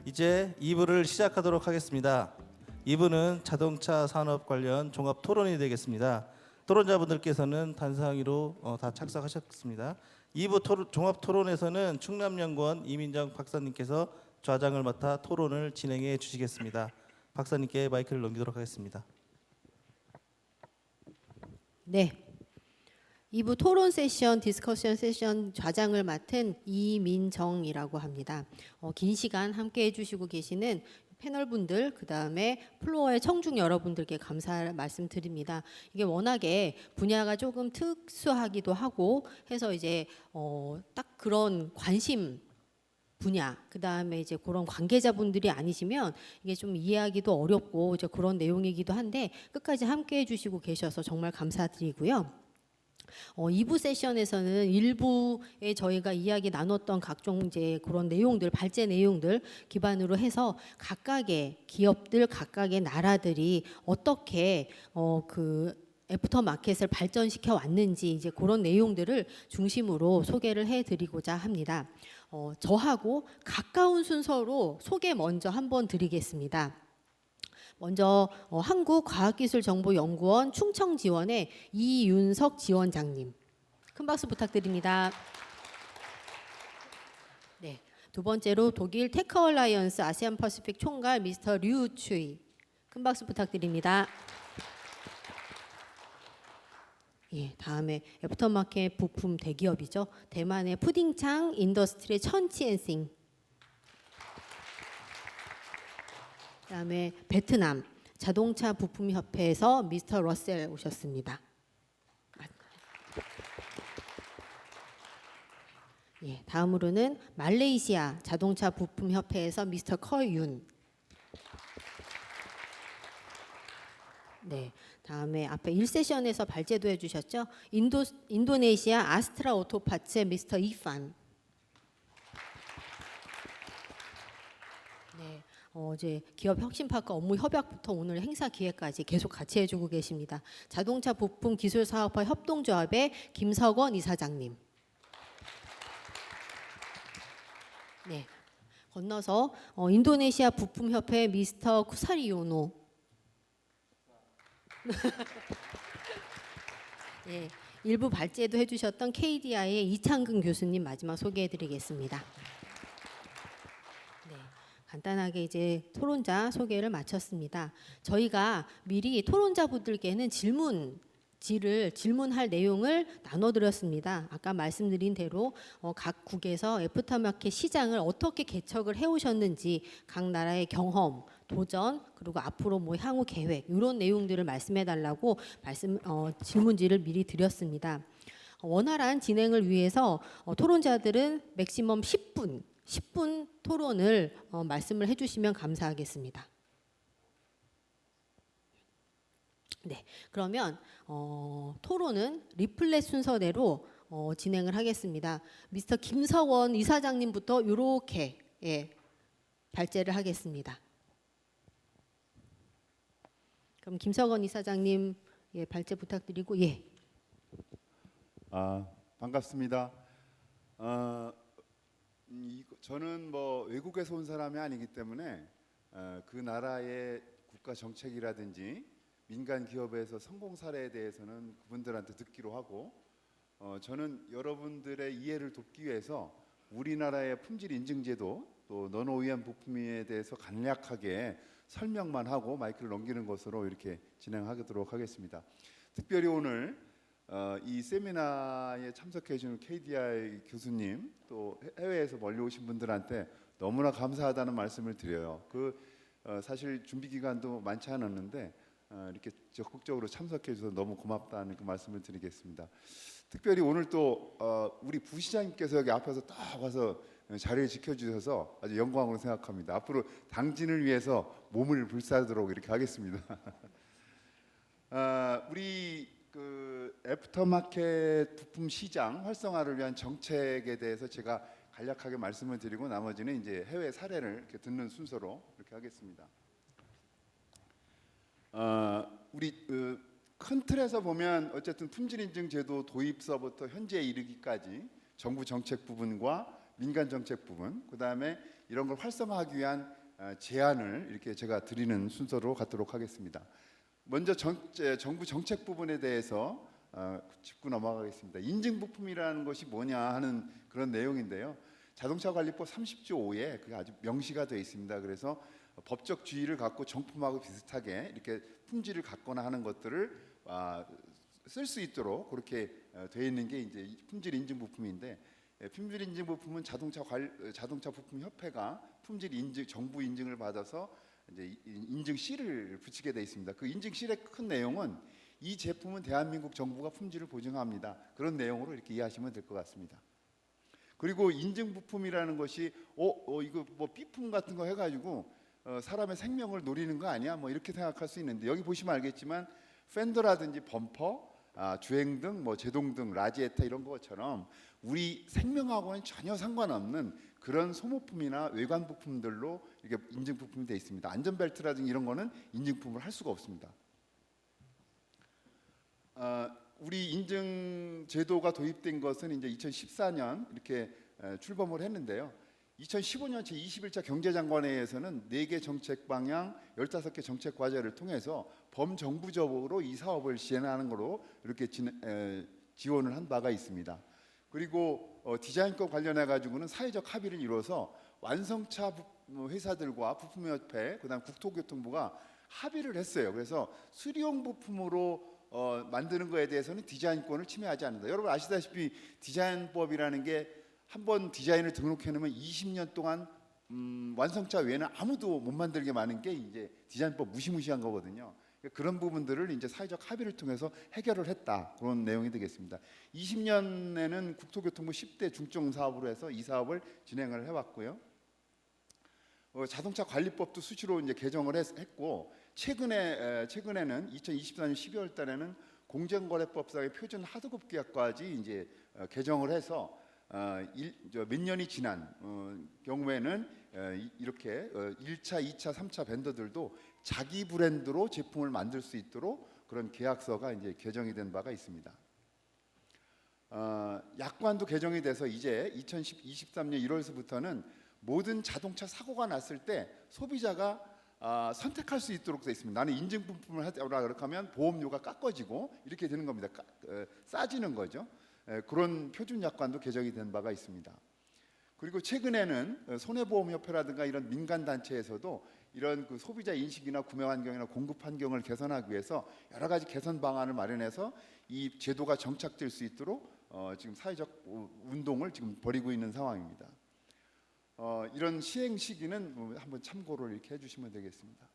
이제 2부를 시작하도록 하겠습니다. 2부는 자동차 산업 관련 종합 토론이 되겠습니다. 토론자분들께서는 단상위로 다 착석하셨습니다. 2부 종합 토론에서는 충남연구원 이민정 박사님께서 좌장을 맡아 토론을 진행해 주시겠습니다. 박사님께 마이크를 넘기도록 하겠습니다. 네. 2부 토론 세션, 디스커션 세션 좌장을 맡은 이민정이라고 합니다. 긴 시간 함께 해주시고 계시는 패널분들, 그 다음에 플로어의 청중 여러분들께 감사의 말씀드립니다. 이게 워낙에 분야가 조금 특수하기도 하고 해서 이제 딱 그런 관심 분야, 그 다음에 이제 그런 관계자분들이 아니시면 이게 좀 이해하기도 어렵고 이제 그런 내용이기도 한데 끝까지 함께 해주시고 계셔서 정말 감사드리고요. 2부 세션에서는 1부에 저희가 이야기 나눴던 각종 이제 그런 내용들, 발제 내용들 기반으로 해서 각각의 기업들, 각각의 나라들이 어떻게 그 애프터 마켓을 발전시켜 왔는지 이제 그런 내용들을 중심으로 소개를 해드리고자 합니다. 저하고 가까운 순서로 소개 먼저 한번 드리겠습니다. 먼저 한국과학기술정보연구원 충청지원의 이윤석 지원장님, 큰 박수 부탁드립니다. 네, 두 번째로 독일 테크얼라이언스 아시안 퍼시픽 총괄 미스터 류 추이, 큰 박수 부탁드립니다. 예, 다음에 애프터마켓 부품 대기업이죠. 대만의 푸딩창 인더스트리의 천치엔싱. 그다음에 베트남 자동차 부품 협회에서 미스터 러셀 오셨습니다. 예, 다음으로는 말레이시아 자동차 부품 협회에서 미스터 커윤. 네, 다음에 앞에 1세션에서 발제도 해주셨죠. 인도네시아 아스트라 오토파츠의 미스터 이판. 네, 이제 기업 혁신파크 업무 협약부터 오늘 행사 기획까지 계속 같이 해주고 계십니다. 자동차 부품 기술 사업화 협동조합의 김석원 이사장님. 네, 건너서 인도네시아 부품 협회 미스터 쿠사리요노. 예, 일부 발제도 해주셨던 KDI의 이창근 교수님 마지막 소개해드리겠습니다. 네, 간단하게 이제 토론자 소개를 마쳤습니다. 저희가 미리 토론자분들께는 질문할 내용을 나눠드렸습니다. 아까 말씀드린 대로 각 국에서 애프터마켓 시장을 어떻게 개척을 해오셨는지 각 나라의 경험, 도전, 그리고 앞으로 뭐 향후 계획 이런 내용들을 말씀해달라고 질문지를 미리 드렸습니다. 원활한 진행을 위해서 토론자들은 맥시멈 10분 토론을 말씀을 해주시면 감사하겠습니다. 네, 그러면 토론은 리플렛 순서대로 진행을 하겠습니다. 미스터 김석원 이사장님부터 이렇게 발제를 하겠습니다. 그럼 김석원 이사장님 발제 부탁드리고 반갑습니다. 저는 뭐 외국에서 온 사람이 아니기 때문에 그 나라의 국가 정책이라든지 민간 기업에서 성공 사례에 대해서는 그분들한테 듣기로 하고 저는 여러분들의 이해를 돕기 위해서 우리나라의 품질 인증제도 또 non OEM 부품에 대해서 간략하게 설명만 하고 마이크를 넘기는 것으로 이렇게 진행하도록 하겠습니다. 특별히 오늘 이 세미나에 참석해 주는 KDI 교수님 또 해외에서 멀리 오신 분들한테 너무나 감사하다는 말씀을 드려요. 사실 준비 기간도 많지 않았는데 이렇게 적극적으로 참석해 주셔서 너무 고맙다는 그 말씀을 드리겠습니다. 특별히 오늘 또 우리 부시장님께서 여기 앞에서 딱 와서 자리를 지켜주셔서 아주 영광으로 생각합니다. 앞으로 당진을 위해서 몸을 불사르도록 이렇게 하겠습니다. 우리 그 애프터마켓 부품 시장 활성화를 위한 정책에 대해서 제가 간략하게 말씀을 드리고 나머지는 이제 해외 사례를 이렇게 듣는 순서로 이렇게 하겠습니다. 우리 큰 틀에서 보면 어쨌든 품질 인증 제도 도입서부터 현재에 이르기까지 정부 정책 부분과 민간 정책 부분, 그다음에 이런 걸 활성화하기 위한 제안을 이렇게 제가 드리는 순서로 갖도록 하겠습니다. 먼저 정부 정책 부분에 대해서 짚고 넘어가겠습니다. 인증 부품이라는 것이 뭐냐 하는 그런 내용인데요. 자동차관리법 30조 5에 그게 아주 명시가 되어 있습니다. 그래서 법적 지위를 갖고 정품하고 비슷하게 이렇게 품질을 갖거나 하는 것들을 쓸 수 있도록 그렇게 되어 있는 게 이제 품질 인증 부품인데, 품질 인증 부품은 자동차 부품 협회가 품질 인증 정부 인증을 받아서 이제 인증 실을 붙이게 되어 있습니다. 그 인증 실의 큰 내용은 이 제품은 대한민국 정부가 품질을 보증합니다. 그런 내용으로 이렇게 이해하시면 될 것 같습니다. 그리고 인증 부품이라는 것이 이거 뭐 B품 같은 거 해가지고 사람의 생명을 노리는 거 아니야? 뭐 이렇게 생각할 수 있는데, 여기 보시면 알겠지만 펜더라든지 범퍼, 주행등, 뭐 제동등, 라지에타 이런 것처럼 우리 생명하고는 전혀 상관없는 그런 소모품이나 외관 부품들로 이게 인증 부품이 되어 있습니다. 안전벨트라든지 이런 거는 인증 부품을 할 수가 없습니다. 우리 인증 제도가 도입된 것은 이제 2014년 이렇게 출범을 했는데요. 2015년 제21차 경제장관회의에서는 4개 정책 방향, 15개 정책 과제를 통해서 범정부적으로 이 사업을 시행하는 것으로 이렇게 지원을 한 바가 있습니다. 그리고 디자인법 관련해 가지고는 사회적 합의를 이뤄서 완성차 회사들과 부품협회, 그다음 국토교통부가 합의를 했어요. 그래서 수리용 부품으로 만드는 거에 대해서는 디자인권을 침해하지 않는다. 여러분 아시다시피 디자인법이라는 게 한번 디자인을 등록해 놓으면 20년 동안 완성차 외에는 아무도 못 만들게 많은 게 이제 디자인법 무시무시한 거거든요. 그런 부분들을 이제 사회적 합의를 통해서 해결을 했다, 그런 내용이 되겠습니다. 20년에는 국토교통부 10대 중점 사업으로 해서 이 사업을 진행을 해왔고요. 자동차 관리법도 수시로 이제 개정을 했고, 최근에는 2024년 12월 달에는 공정거래법상의 표준 하도급 계약까지 이제 개정을 해서 몇 년이 지난 경우에는 이렇게 1차, 2차, 3차 벤더들도 자기 브랜드로 제품을 만들 수 있도록 그런 계약서가 이제 개정이 된 바가 있습니다. 약관도 개정이 돼서 이제 2023년 1월서부터는 모든 자동차 사고가 났을 때 소비자가 선택할 수 있도록 되어 있습니다. 나는 인증 부품을 하라 그렇게 하면 보험료가 깎아지고 이렇게 되는 겁니다. 싸지는 거죠. 그런 표준 약관도 개정이 된 바가 있습니다. 그리고 최근에는 손해보험협회라든가 이런 민간 단체에서도 이런 그 소비자 인식이나 구매 환경이나 공급 환경을 개선하기 위해서 여러 가지 개선 방안을 마련해서 이 제도가 정착될 수 있도록 지금 사회적 운동을 지금 벌이고 있는 상황입니다. 이런 시행 시기는 한번 참고를 이렇게 해주시면 되겠습니다.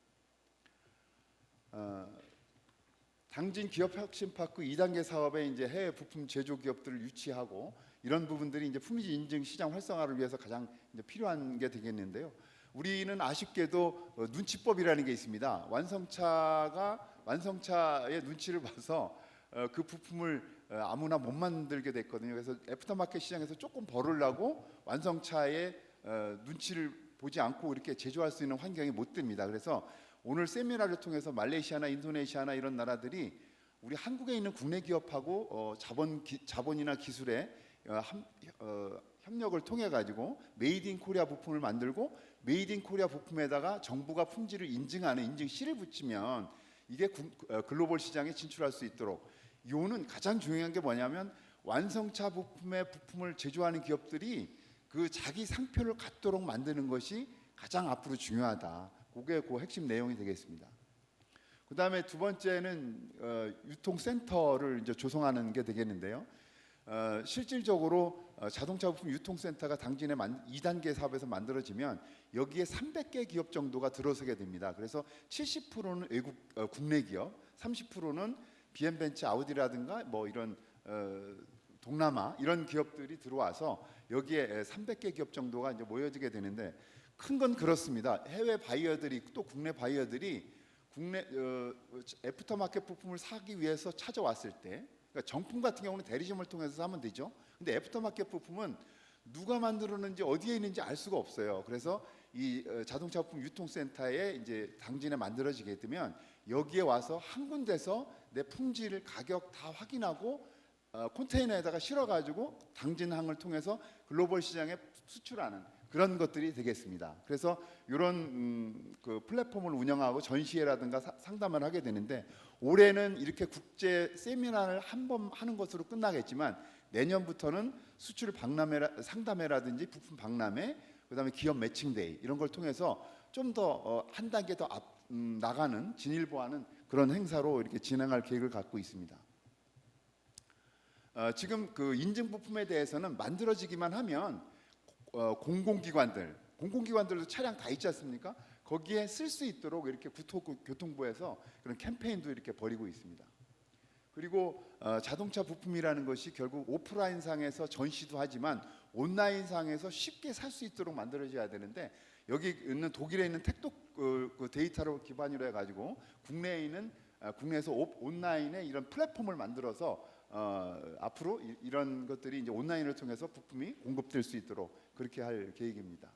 당진 기업혁신파크 2단계 사업에 이제 해외 부품 제조 기업들을 유치하고 이런 부분들이 이제 품질 인증 시장 활성화를 위해서 가장 이제 필요한 게 되겠는데요. 우리는 아쉽게도 눈치법이라는 게 있습니다. 완성차의 눈치를 봐서 그 부품을 아무나 못 만들게 됐거든요. 그래서 애프터마켓 시장에서 조금 벌으려고 완성차의 눈치를 보지 않고 이렇게 제조할 수 있는 환경이 못 됩니다. 그래서 오늘 세미나를 통해서 말레이시아나 인도네시아나 이런 나라들이 우리 한국에 있는 국내 기업하고 자본이나 기술에 협력을 통해 가지고 메이드 인 코리아 부품을 만들고 메이드 인 코리아 부품에다가 정부가 품질을 인증하는 인증실을 붙이면 이게 글로벌 시장에 진출할 수 있도록, 요는 가장 중요한 게 뭐냐면 완성차 부품을 제조하는 기업들이 그 자기 상표를 갖도록 만드는 것이 가장 앞으로 중요하다. 그게 그 핵심 내용이 되겠습니다. 그 다음에 두 번째는 유통센터를 이제 조성하는 게 되겠는데요. 실질적으로 자동차 부품 유통센터가 당진의 2단계 사업에서 만들어지면 여기에 300개 기업 정도가 들어서게 됩니다. 그래서 70%는 외국 국내 기업, 30%는 BM벤츠, 아우디라든가 뭐 이런 동남아 이런 기업들이 들어와서 여기에 300개 기업 정도가 이제 모여지게 되는데, 큰 건 그렇습니다. 해외 바이어들이 또 국내 바이어들이 국내 애프터마켓 부품을 사기 위해서 찾아왔을 때, 그러니까 정품 같은 경우는 대리점을 통해서 사면 되죠. 근데 애프터마켓 부품은 누가 만들었는지 어디에 있는지 알 수가 없어요. 그래서 이 자동차 부품 유통센터에 이제 당진에 만들어지게 되면 여기에 와서 한 군데서 내 품질, 가격 다 확인하고 컨테이너에다가 실어가지고 당진항을 통해서 글로벌 시장에 수출하는 그런 것들이 되겠습니다. 그래서 이런 그 플랫폼을 운영하고 전시회라든가 상담을 하게 되는데, 올해는 이렇게 국제 세미나를 한 번 하는 것으로 끝나겠지만 내년부터는 수출 박람회 상담회라든지 부품 박람회, 그다음에 기업 매칭데이 이런 걸 통해서 좀 더 한 단계 더 나가는 진일보하는 그런 행사로 이렇게 진행할 계획을 갖고 있습니다. 지금 그 인증 부품에 대해서는 만들어지기만 하면 공공기관들도 차량 다 있지 않습니까? 거기에 쓸 수 있도록 이렇게 교통부에서 그런 캠페인도 이렇게 벌이고 있습니다. 그리고 자동차 부품이라는 것이 결국 오프라인상에서 전시도 하지만 온라인상에서 쉽게 살 수 있도록 만들어져야 되는데, 여기 있는 독일에 있는 텍톡 그 데이터를 기반으로 해가지고 국내에서 온라인에 이런 플랫폼을 만들어서 앞으로 이런 것들이 이제 온라인을 통해서 부품이 공급될 수 있도록 그렇게 할 계획입니다.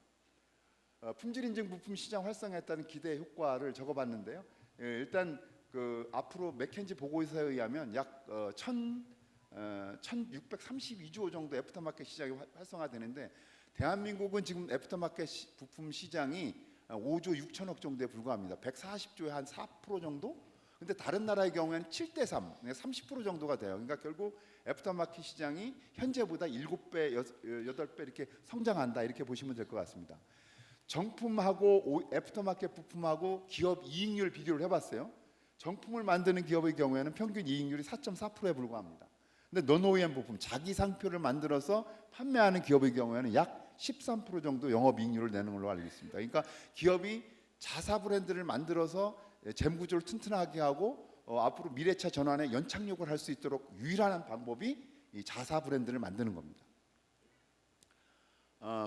품질 인증 부품 시장 활성화에 따른 기대 효과를 적어봤는데요. 일단 그 앞으로 맥켄지 보고서에 의하면 약 1,632조 정도 애프터마켓 시장이 활성화되는데, 대한민국은 지금 애프터마켓 부품 시장이 5조 6천억 정도에 불과합니다. 140조의 한 4% 정도? 근데 다른 나라의 경우에는 7대3, 30% 정도가 돼요. 그러니까 결국 애프터마켓 시장이 현재보다 7배, 8배 이렇게 성장한다, 이렇게 보시면 될 것 같습니다. 정품하고 애프터마켓 부품하고 기업 이익률 비교를 해봤어요. 정품을 만드는 기업의 경우에는 평균 이익률이 4.4%에 불과합니다. 근데 non OEM 부품, 자기 상표를 만들어서 판매하는 기업의 경우에는 약 13% 정도 영업이익률을 내는 걸로 알고 있습니다. 그러니까 기업이 자사 브랜드를 만들어서 재무구조를 튼튼하게 하고 앞으로 미래차 전환에 연착륙을 할 수 있도록 유일한 방법이 이 자사 브랜드를 만드는 겁니다.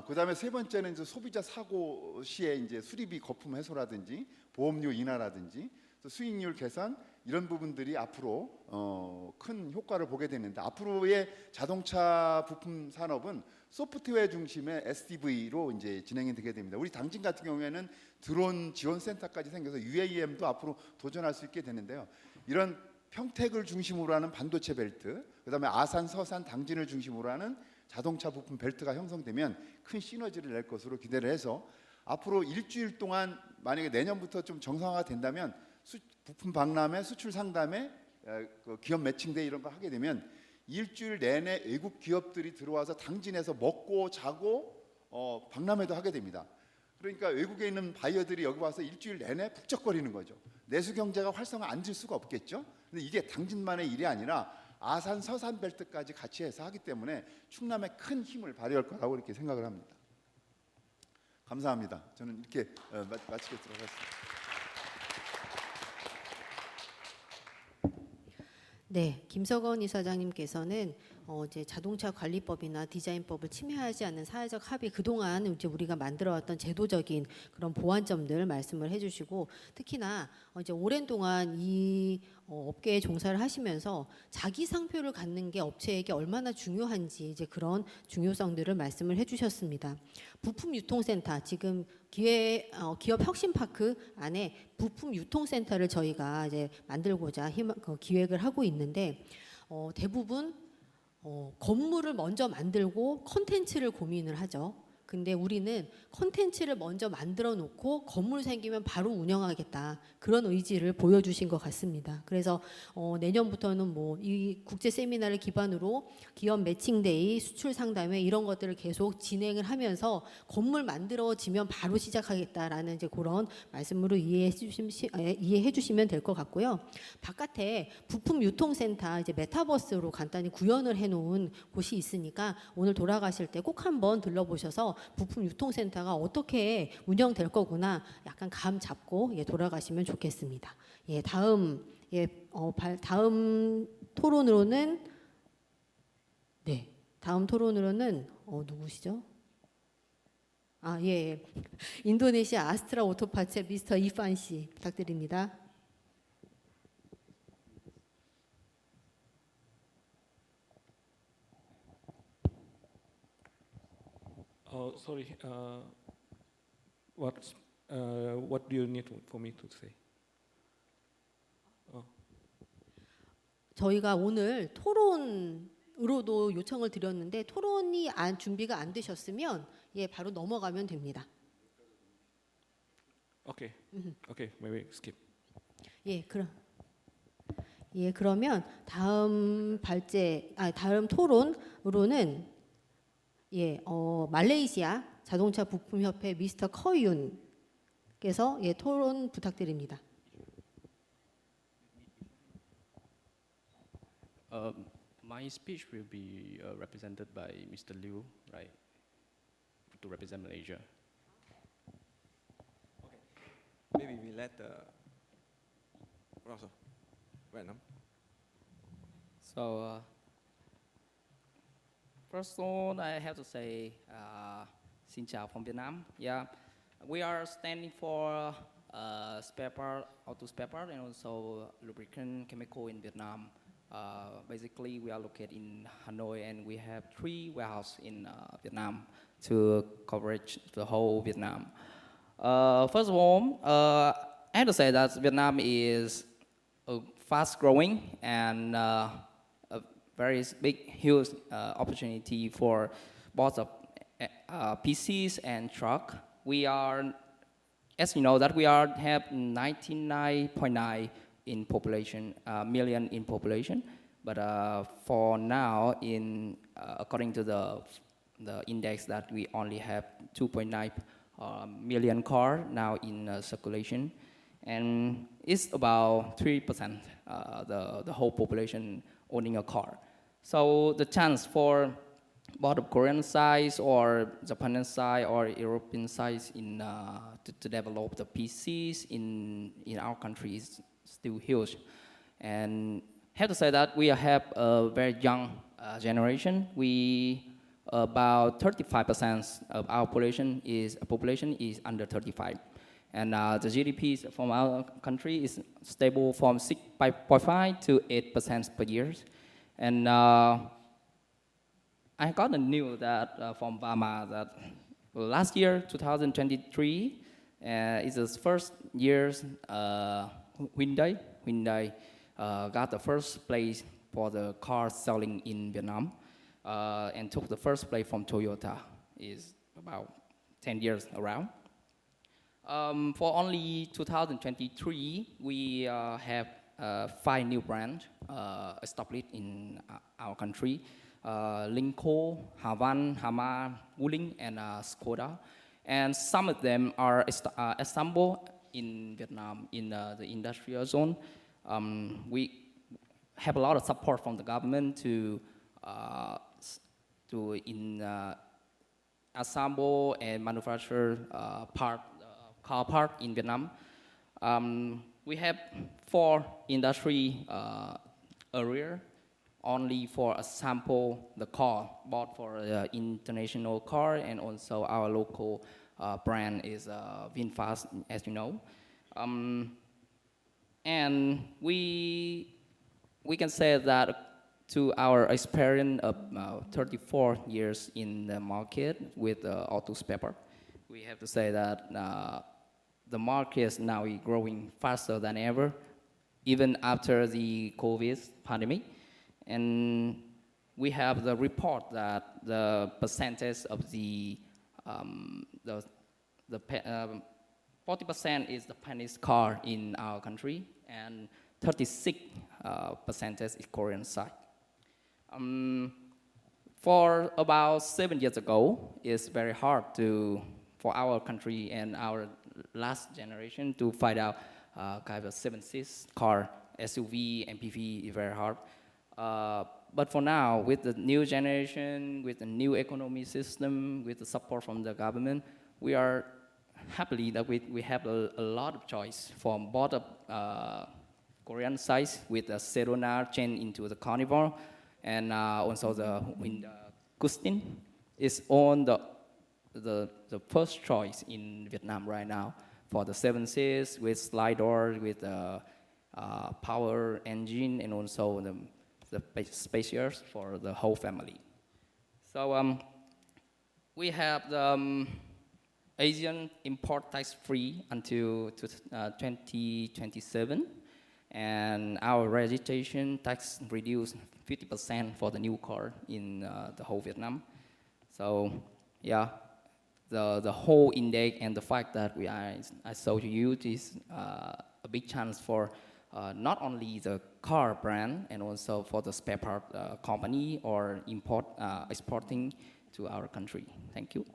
그다음에 세 번째는 이제 소비자 사고 시에 이제 수리비 거품 해소라든지 보험료 인하라든지 또 수익률 개선, 이런 부분들이 앞으로 큰 효과를 보게 되는데, 앞으로의 자동차 부품 산업은 소프트웨어 중심의 SDV로 이제 진행이 되게 됩니다. 우리 당진 같은 경우에는 드론 지원 센터까지 생겨서 UAM도 앞으로 도전할 수 있게 되는데요. 이런 평택을 중심으로 하는 반도체 벨트, 그다음에 아산, 서산, 당진을 중심으로 하는 자동차 부품 벨트가 형성되면 큰 시너지를 낼 것으로 기대를 해서, 앞으로 일주일 동안 만약에 내년부터 좀 정상화가 된다면 부품 박람회, 수출 상담회, 그 기업 매칭데이 이런 거 하게 되면 일주일 내내 외국 기업들이 들어와서 당진에서 먹고 자고 박람회도 하게 됩니다. 그러니까 외국에 있는 바이어들이 여기 와서 일주일 내내 북적거리는 거죠. 내수 경제가 활성화 안 될 수가 없겠죠. 근데 이게 당진만의 일이 아니라 아산, 서산 벨트까지 같이 해서 하기 때문에 충남에 큰 힘을 발휘할 거라고 이렇게 생각을 합니다. 감사합니다. 저는 이렇게 마치겠도록 하겠습니다. 네, 김석원 이사장님께서는 이제 자동차 관리법이나 디자인법을 침해하지 않는 사회적 합의, 그동안 이제 우리가 만들어왔던 제도적인 그런 보완점들 말씀을 해주시고, 특히나 이제 오랜 동안 이 업계에 종사를 하시면서 자기 상표를 갖는 게 업체에게 얼마나 중요한지 이제 그런 중요성들을 말씀을 해주셨습니다. 부품 유통센터, 지금 기업 혁신파크 안에 부품 유통센터를 저희가 이제 만들고자 기획을 하고 있는데, 대부분 건물을 먼저 만들고 컨텐츠를 고민을 하죠. 근데 우리는 컨텐츠를 먼저 만들어 놓고 건물 생기면 바로 운영하겠다, 그런 의지를 보여주신 것 같습니다. 그래서 내년부터는 뭐 이 국제 세미나를 기반으로 기업 매칭데이, 수출 상담회 이런 것들을 계속 진행을 하면서 건물 만들어지면 바로 시작하겠다라는 이제 그런 말씀으로 이해해 주시면 될 것 같고요. 바깥에 부품 유통센터, 이제 메타버스로 간단히 구현을 해놓은 곳이 있으니까 오늘 돌아가실 때 꼭 한번 들러보셔서 부품 유통센터가 어떻게 운영될 거구나 약간 감 잡고 돌아가시면 좋겠습니다. 다음 토론으로는 누구시죠? 인도네시아 아스트라 오토파츠의 미스터 이판 씨 부탁드립니다. Sorry. What do you need for me to say? 저희가 오늘 토론 으로도 요청을 드렸는데 토론이 준비가 안 되셨으면 예 바로 넘어가면 됩니다. Okay. Okay, maybe skip. 그러면 다음 다음 토론으로는 말레이시아 자동차 부품 협회 미스터 커윤께서 토론 부탁드립니다. My speech will be represented by Mr. Liu, right, to represent Malaysia. Maybe we let Russell, Vietnam. So, first of all, I have to say, xin chào from Vietnam. Yeah, we are standing for spare part, auto spare part, and also lubricant chemical in Vietnam. Basically, we are located in Hanoi, and we have 3 warehouses in Vietnam to coverage the whole Vietnam. First of all, I have to say that Vietnam is fast growing and a very big, huge opportunity for both of PCs and truck. We are, as you know, that we have 99.9 in population, million in population, but for now, according to the index, that we only have 2.9 million car now in circulation, and it's about 3% the whole population owning a car. So the chance for both of Korean side or Japanese side or European side to develop the PCs in our country is still huge. And have to say that we have a very young generation. About 35% of our population is under 35. And the GDP from our country is stable from 6.5 to 8% per year. And I got the news that from Bama that last year, 2023, is the first year's Hyundai got the first place for the car selling in Vietnam, and took the first place from Toyota. Is about 10 years around. For only 2023, we have 5 new brands established in our country. Linko, Havan, Hama, Wuling, and Skoda. And some of them are assembled in Vietnam in the industrial zone. We have a lot of support from the government to assemble and manufacture car part in Vietnam. We have 4 industry area only for a sample the car, both for the international car and also our local brand is VinFast, as you know. And we can say that to our experience of 34 years in the market with auto spare part, we have to say that the market is now growing faster than ever, even after the COVID pandemic. And we have the report that the percentage of the 40% is the Chinese car in our country, and 36% is Korean side. For about 7 years ago, it's very hard for our country and our last generation to find out kind of a 7-seat car, SUV, MPV is very hard. But for now, with the new generation, with the new economy system, with the support from the government, we are happily that we have a lot of choice from both of Korean size with the Sedona change into the Carnival, and also the Gustin is on the first choice in Vietnam right now for the 7 seats with slide door, with the power engine, and also the spacious for the whole family. So we have the Asian import tax free until 2027, and our registration tax reduced 50% for the new car in the whole Vietnam. So yeah, the whole index and the fact that I sold to you is a big chance for not only the car brand and also for the spare part company or exporting to our country. Thank you.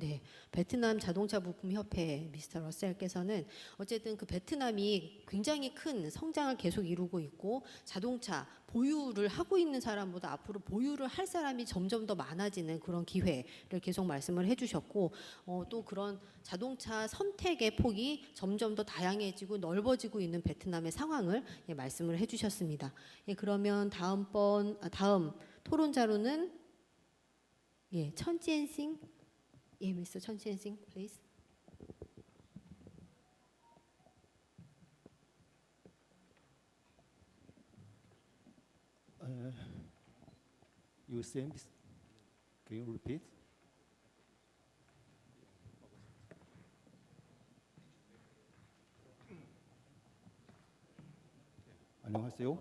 네, 베트남 자동차 부품 협회 미스터 러셀께서는 어쨌든 그 베트남이 굉장히 큰 성장을 계속 이루고 있고 자동차 보유를 하고 있는 사람보다 앞으로 보유를 할 사람이 점점 더 많아지는 그런 기회를 계속 말씀을 해주셨고 또 그런 자동차 선택의 폭이 점점 더 다양해지고 넓어지고 있는 베트남의 상황을 말씀을 해주셨습니다. 그러면 다음 토론자로는 천지엔싱. Yeah, Mr. Chen Qian-sing, please. You saying this? Can you repeat? 안녕하세요.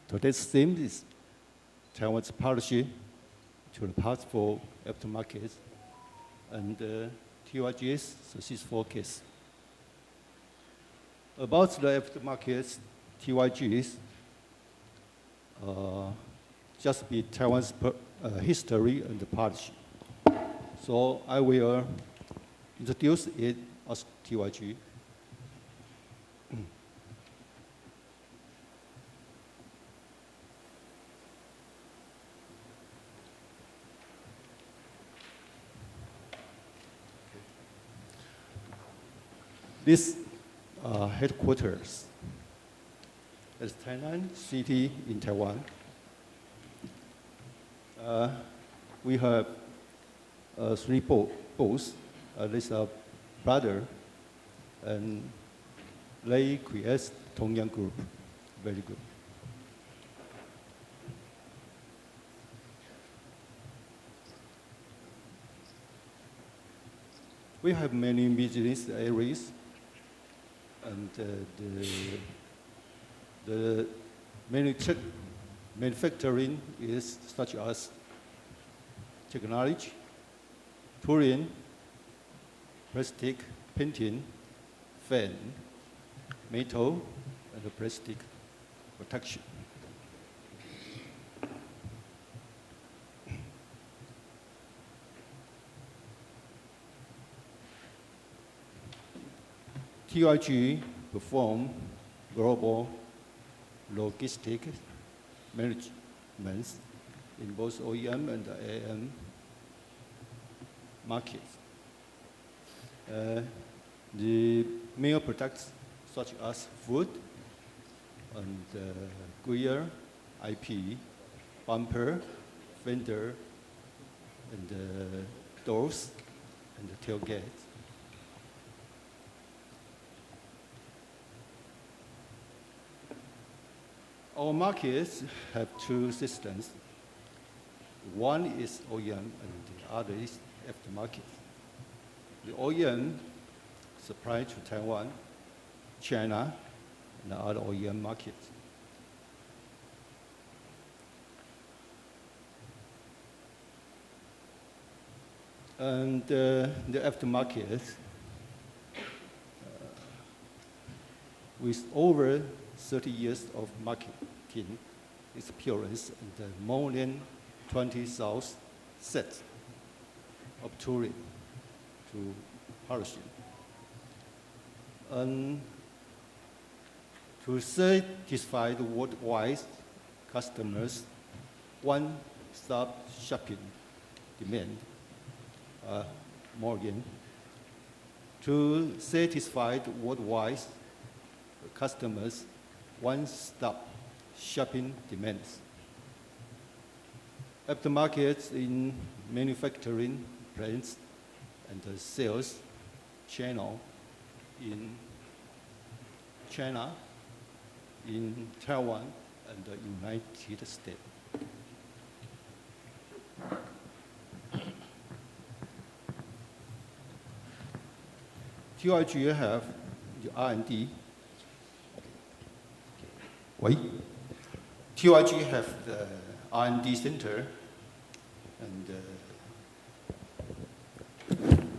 Today's theme is Taiwan's policy to the path for aftermarket and TYG's successful case. About the aftermarket, TYG's just be Taiwan's history and policy. So I will introduce it as TYG. This headquarters is Tainan City in Taiwan. We have 3 boats. This is brother, and they create Tongyang Group. Very good. We have many business areas. And the manufacturing is such as technology, touring, plastic, painting, fan, metal, and plastic protection. TYG perform global logistic management in both OEM and AM markets. The main products such as food and gear, IP, bumper, fender, and doors, and the tailgate. Our markets have 2 systems. One is OEM and the other is aftermarket. The OEM supply to Taiwan, China, and other OEM markets. And the aftermarket, with over 30 years of marketing experience and more than 20,000 sets of touring to polishing. And to satisfy the worldwide customers' one-stop shopping demand, Morgan, to satisfy the worldwide customers' one-stop shopping demands. Aftermarket in manufacturing plants and sales channel in China, in Taiwan, and the United States. TYG have the R&D. Wait. TYG have the R&D center, and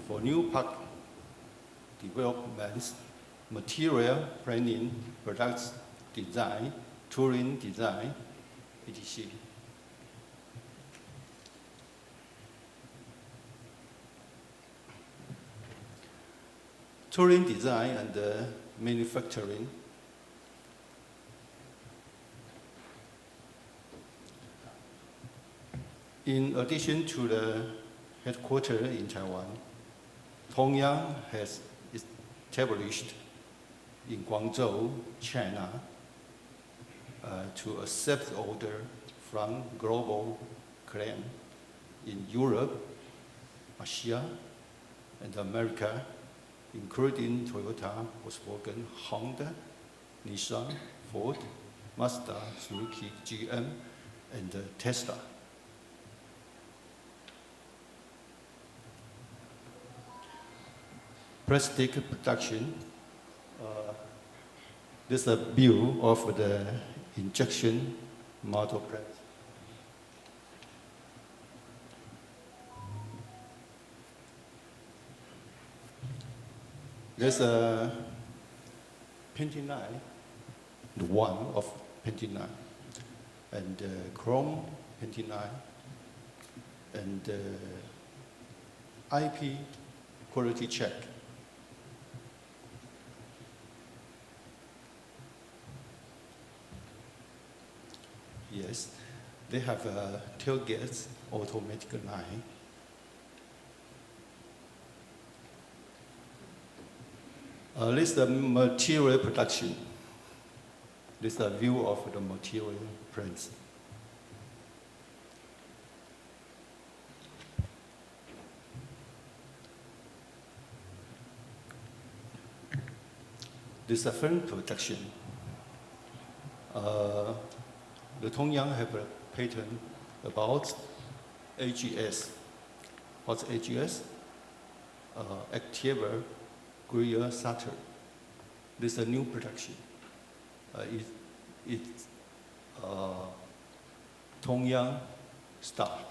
for new park developments, material planning, products design, touring design, etc. Touring design and manufacturing. In addition to the headquarters in Taiwan, Tongyang has established in Guangzhou, China, to accept order from global clients in Europe, Asia, and America, including Toyota, Volkswagen, Honda, Nissan, Ford, Mazda, Suzuki, GM, and Tesla. Plastic production. This is a view of the injection model press. There's a painting line, the one of painting line, and chrome painting line, and IP quality check. Yes, they have a tailgates automatic line. This is the material production. This is a view of the material prints. This is a film production. The Tongyang have a patent about AGS. What's AGS? Activa Greer Sutter. This is a new production. It's Tongyang style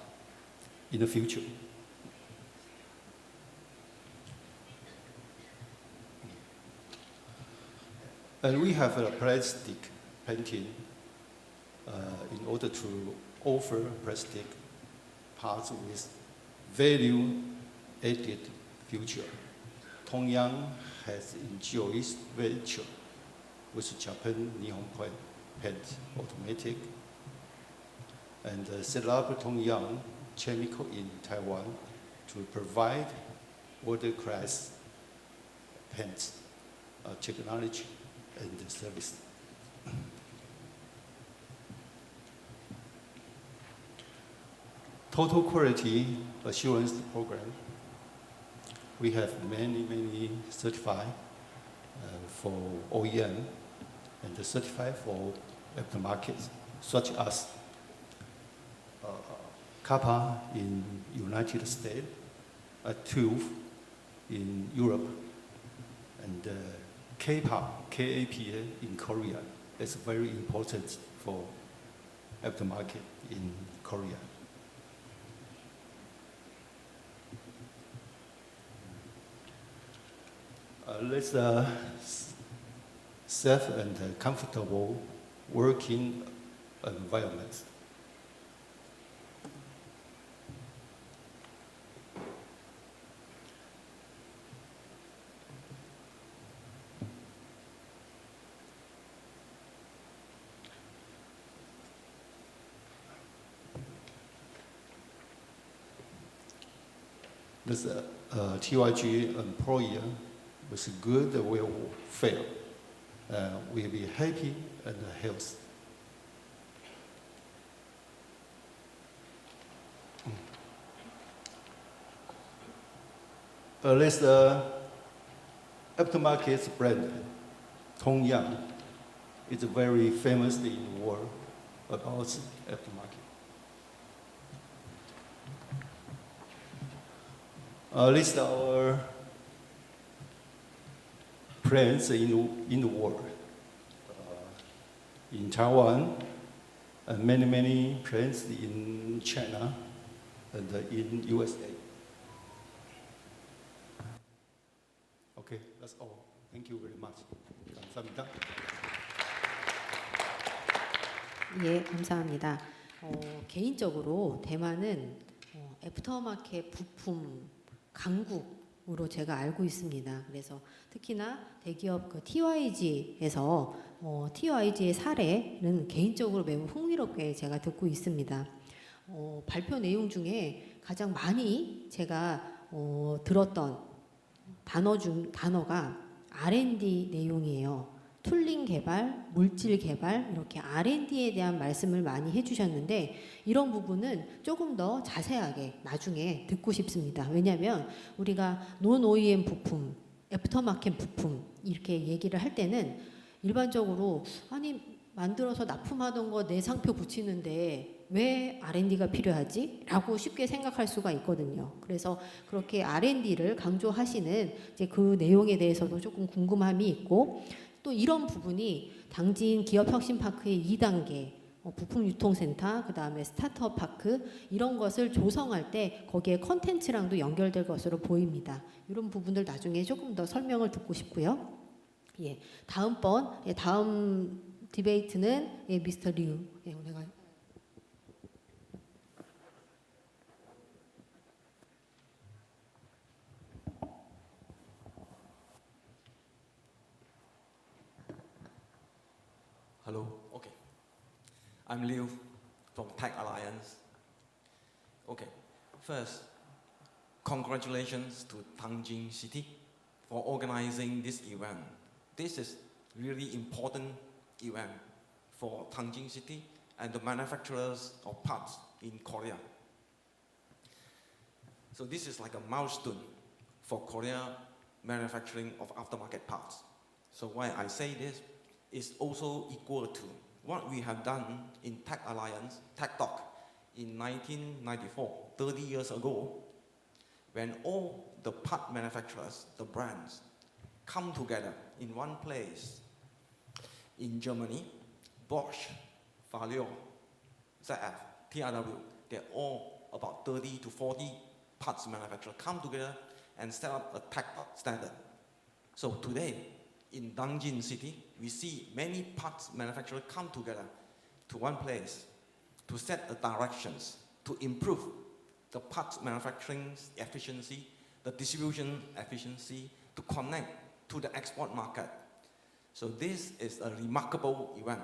in the future. And we have a plastic painting in order to offer plastic parts with value-added future. Tongyang has enjoyed venture with Japan Nihon Paint Automatic and set up Tongyang Chemical in Taiwan to provide world-class paints, technology, and service. Total quality assurance program. We have many certified for OEM and certified for aftermarket, such as Kappa in United States, TÜV in Europe, and KAPA in Korea. That's very important for aftermarket in Korea. Let's safe and comfortable working environment. This TYG employer with good welfare will be happy and healthy. Let's aftermarket brand, Tongyang, is very famous in the world about aftermarket. List our brands in the world. In Taiwan, and many brands in China and in USA. Okay, that's all. Thank you very much. 감사합니다. 예, 감사합니다. 개인적으로 대만은 애프터마켓 부품 강국으로 제가 알고 있습니다. 그래서 특히나 대기업 그 TYG에서 TYG의 사례는 개인적으로 매우 흥미롭게 제가 듣고 있습니다. 발표 내용 중에 가장 많이 제가 들었던 단어가 R&D 내용이에요. 툴링 개발, 물질 개발 이렇게 R&D에 대한 말씀을 많이 해주셨는데 이런 부분은 조금 더 자세하게 나중에 듣고 싶습니다. 왜냐하면 우리가 논 OEM 부품, 애프터마켓 부품 이렇게 얘기를 할 때는 일반적으로 아니 만들어서 납품하던 거 내 상표 붙이는데 왜 R&D가 필요하지? 라고 쉽게 생각할 수가 있거든요. 그래서 그렇게 R&D를 강조하시는 이제 그 내용에 대해서도 조금 궁금함이 있고 또 이런 부분이 당진 기업혁신파크의 2단계 부품 유통센터, 그 다음에 스타트업 파크 이런 것을 조성할 때 거기에 컨텐츠랑도 연결될 것으로 보입니다. 이런 부분들 나중에 조금 더 설명을 듣고 싶고요. 예, 다음 디베이트는 미스터 류. 예, 내가 Hello. Okay. I'm Liu from Tech Alliance. Okay. First, congratulations to Tangjin City for organizing this event. This is really important event for Tangjin City and the manufacturers of parts in Korea. So this is like a milestone for Korea manufacturing of aftermarket parts. So why I say this is also equal to what we have done in Tech Alliance, Tech Talk, in 1994, 30 years ago, when all the part manufacturers, the brands, come together in one place. In Germany, Bosch, Valeo, ZF, TRW, they're all about 30 to 40 parts manufacturers come together and set up a tech standard. So today, in Nanjing City, we see many parts manufacturers come together to one place to set the directions, to improve the parts manufacturing efficiency, the distribution efficiency, to connect to the export market. So this is a remarkable event.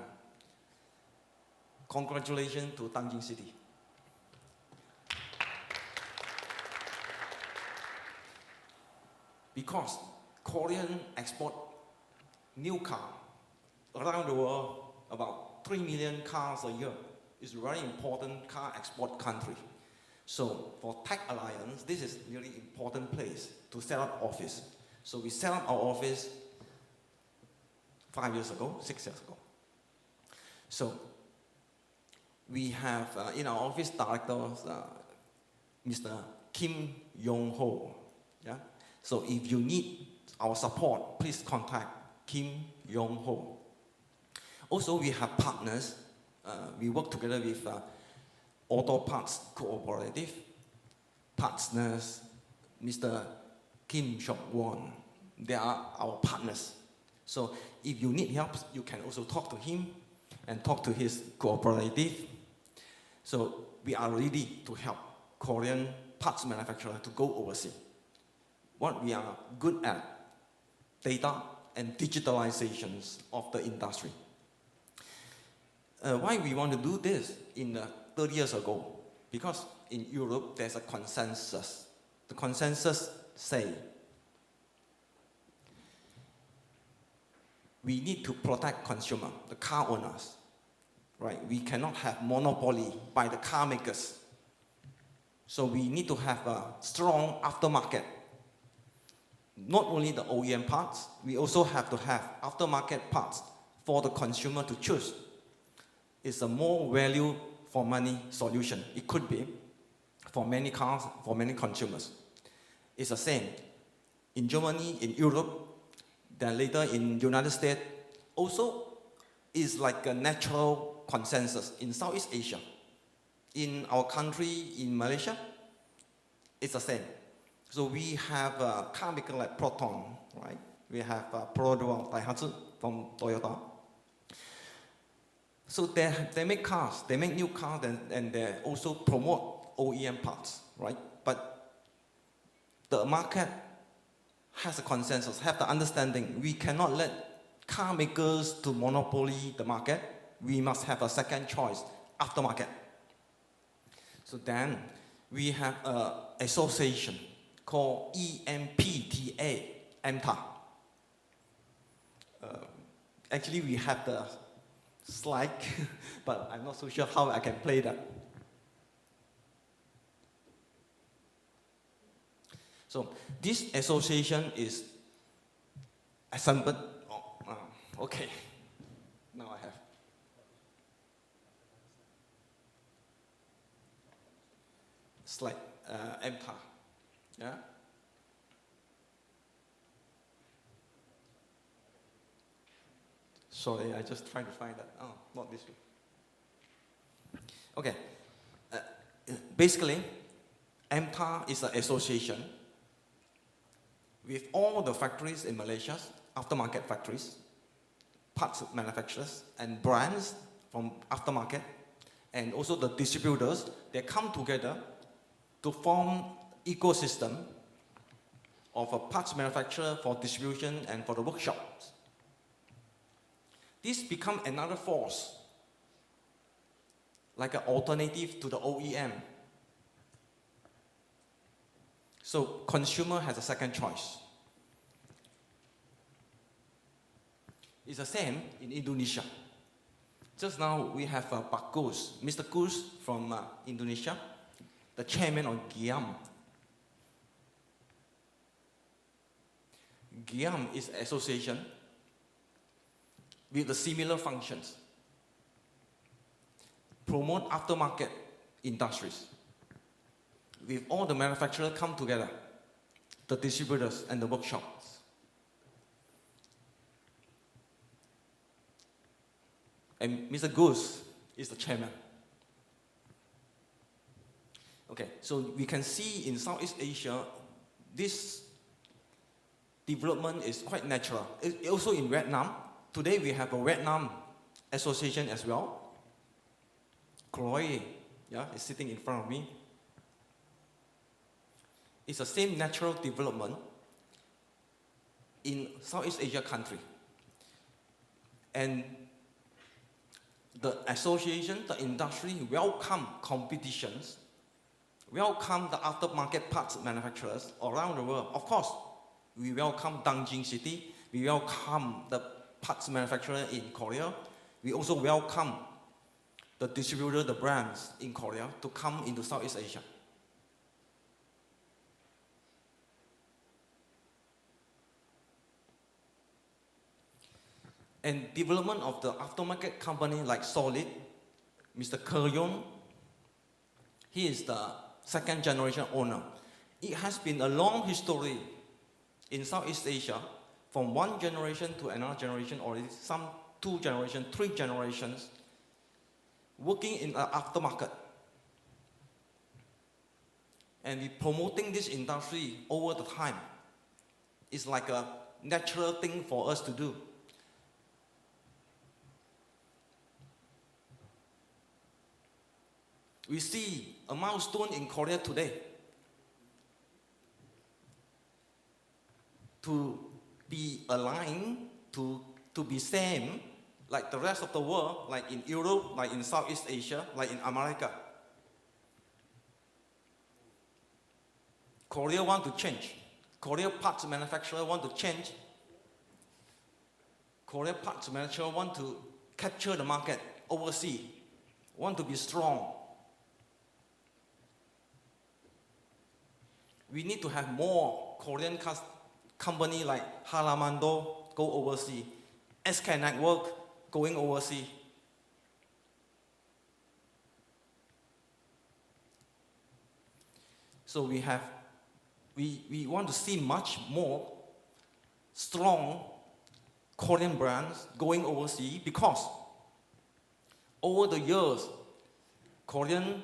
Congratulations to Nanjing City. Because Korean export new car around the world, about 3 million cars a year. It's a very important car export country. So for Tech Alliance, this is a really important place to set up office. So we set up our office 5 years ago, 6 years ago. So we have in our office directors, Mr. Kim Yong-ho. Yeah? So if you need our support, please contact Kim Yong-ho. Also, we have partners. We work together with Auto Parts Cooperative partners, Mr. Kim Seok-won. They are our partners. So if you need help, you can also talk to him and talk to his cooperative. So we are ready to help Korean parts manufacturers to go overseas. What we are good at, data and digitalizations of the industry. Why we want to do this in 30 years ago? Because in Europe, there's a consensus. The consensus say we need to protect consumer, the car owners, right? We cannot have monopoly by the car makers. So we need to have a strong aftermarket. not only the OEM parts, we also have to have aftermarket parts for the consumer to choose. It's a more value for money solution. It could be for many cars, for many consumers. It's the same in Germany, in Europe, then later in United States. Also, is like a natural consensus in Southeast Asia. In our country, in Malaysia, it's the same. So we have a car maker like Proton, right? We have Perodua Daihatsu from Toyota. So they make cars, they make new cars, and they also promote OEM parts, right? But the market has a consensus, have the understanding. We cannot let car makers to monopoly the market. We must have a second choice, aftermarket. So then we have an association called EMPTA, EMTA. Actually, we have the slide, but I'm not so sure how I can play that. So this association is assembled. Okay, now I have. Slide, EMTA, yeah? Sorry, I just trying to find that. Oh, not this way. Okay, basically, EMTA is an association with all the factories in Malaysia, aftermarket factories, parts manufacturers, and brands from aftermarket, and also the distributors. They come together to form ecosystem of a parts manufacturer for distribution and for the workshops. This become another force, like an alternative to the OEM. So consumer has a second choice. It's the same in Indonesia. Just now we have Pak Gus, Mr. Gus from Indonesia, the chairman of GIAM. GIAM is an association with the similar functions. Promote aftermarket industries. With all the manufacturers come together, the distributors and the workshops. And Mr. Gus is the chairman. Okay, so we can see in Southeast Asia, this development is quite natural. Also in Vietnam, today we have a Vietnam association as well. Chloe, yeah, is sitting in front of me. It's the same natural development in Southeast Asia country. And the association, the industry welcome competitions, welcome the aftermarket parts manufacturers around the world. Of course, we welcome Danjing City, we welcome the parts manufacturer in Korea. We also welcome the distributor, the brands in Korea to come into Southeast Asia. And development of the aftermarket company like Solid, Mr. Kerr Yong, he is the second generation owner. It has been a long history in Southeast Asia, from one generation to another generation, already some 2 generations, 3 generations, working in the aftermarket. And we promoting this industry over the time. It's like a natural thing for us to do. We see a milestone in Korea today to be aligned, to be same like the rest of the world, like in Europe, like in Southeast Asia, like in America. Korea want to change. Korea parts manufacturer want to change. Korea parts manufacturer want to capture the market overseas, want to be strong. We need to have more Korean company like Halamando go overseas, SK Network going overseas. So we want to see much more strong Korean brands going overseas because over the years, Korean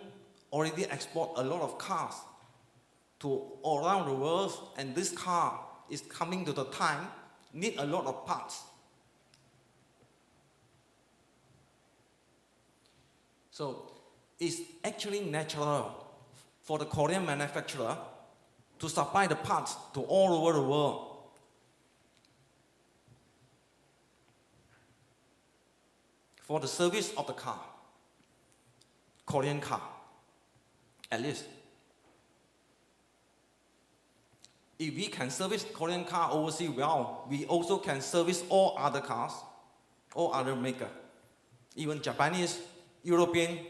already export a lot of cars to all around the world, and this car is coming to the time, need a lot of parts. So it's actually natural for the Korean manufacturer to supply the parts to all over the world. For the service of the car, Korean car, at least. If we can service Korean car overseas well, we also can service all other cars, all other makers, even Japanese, European,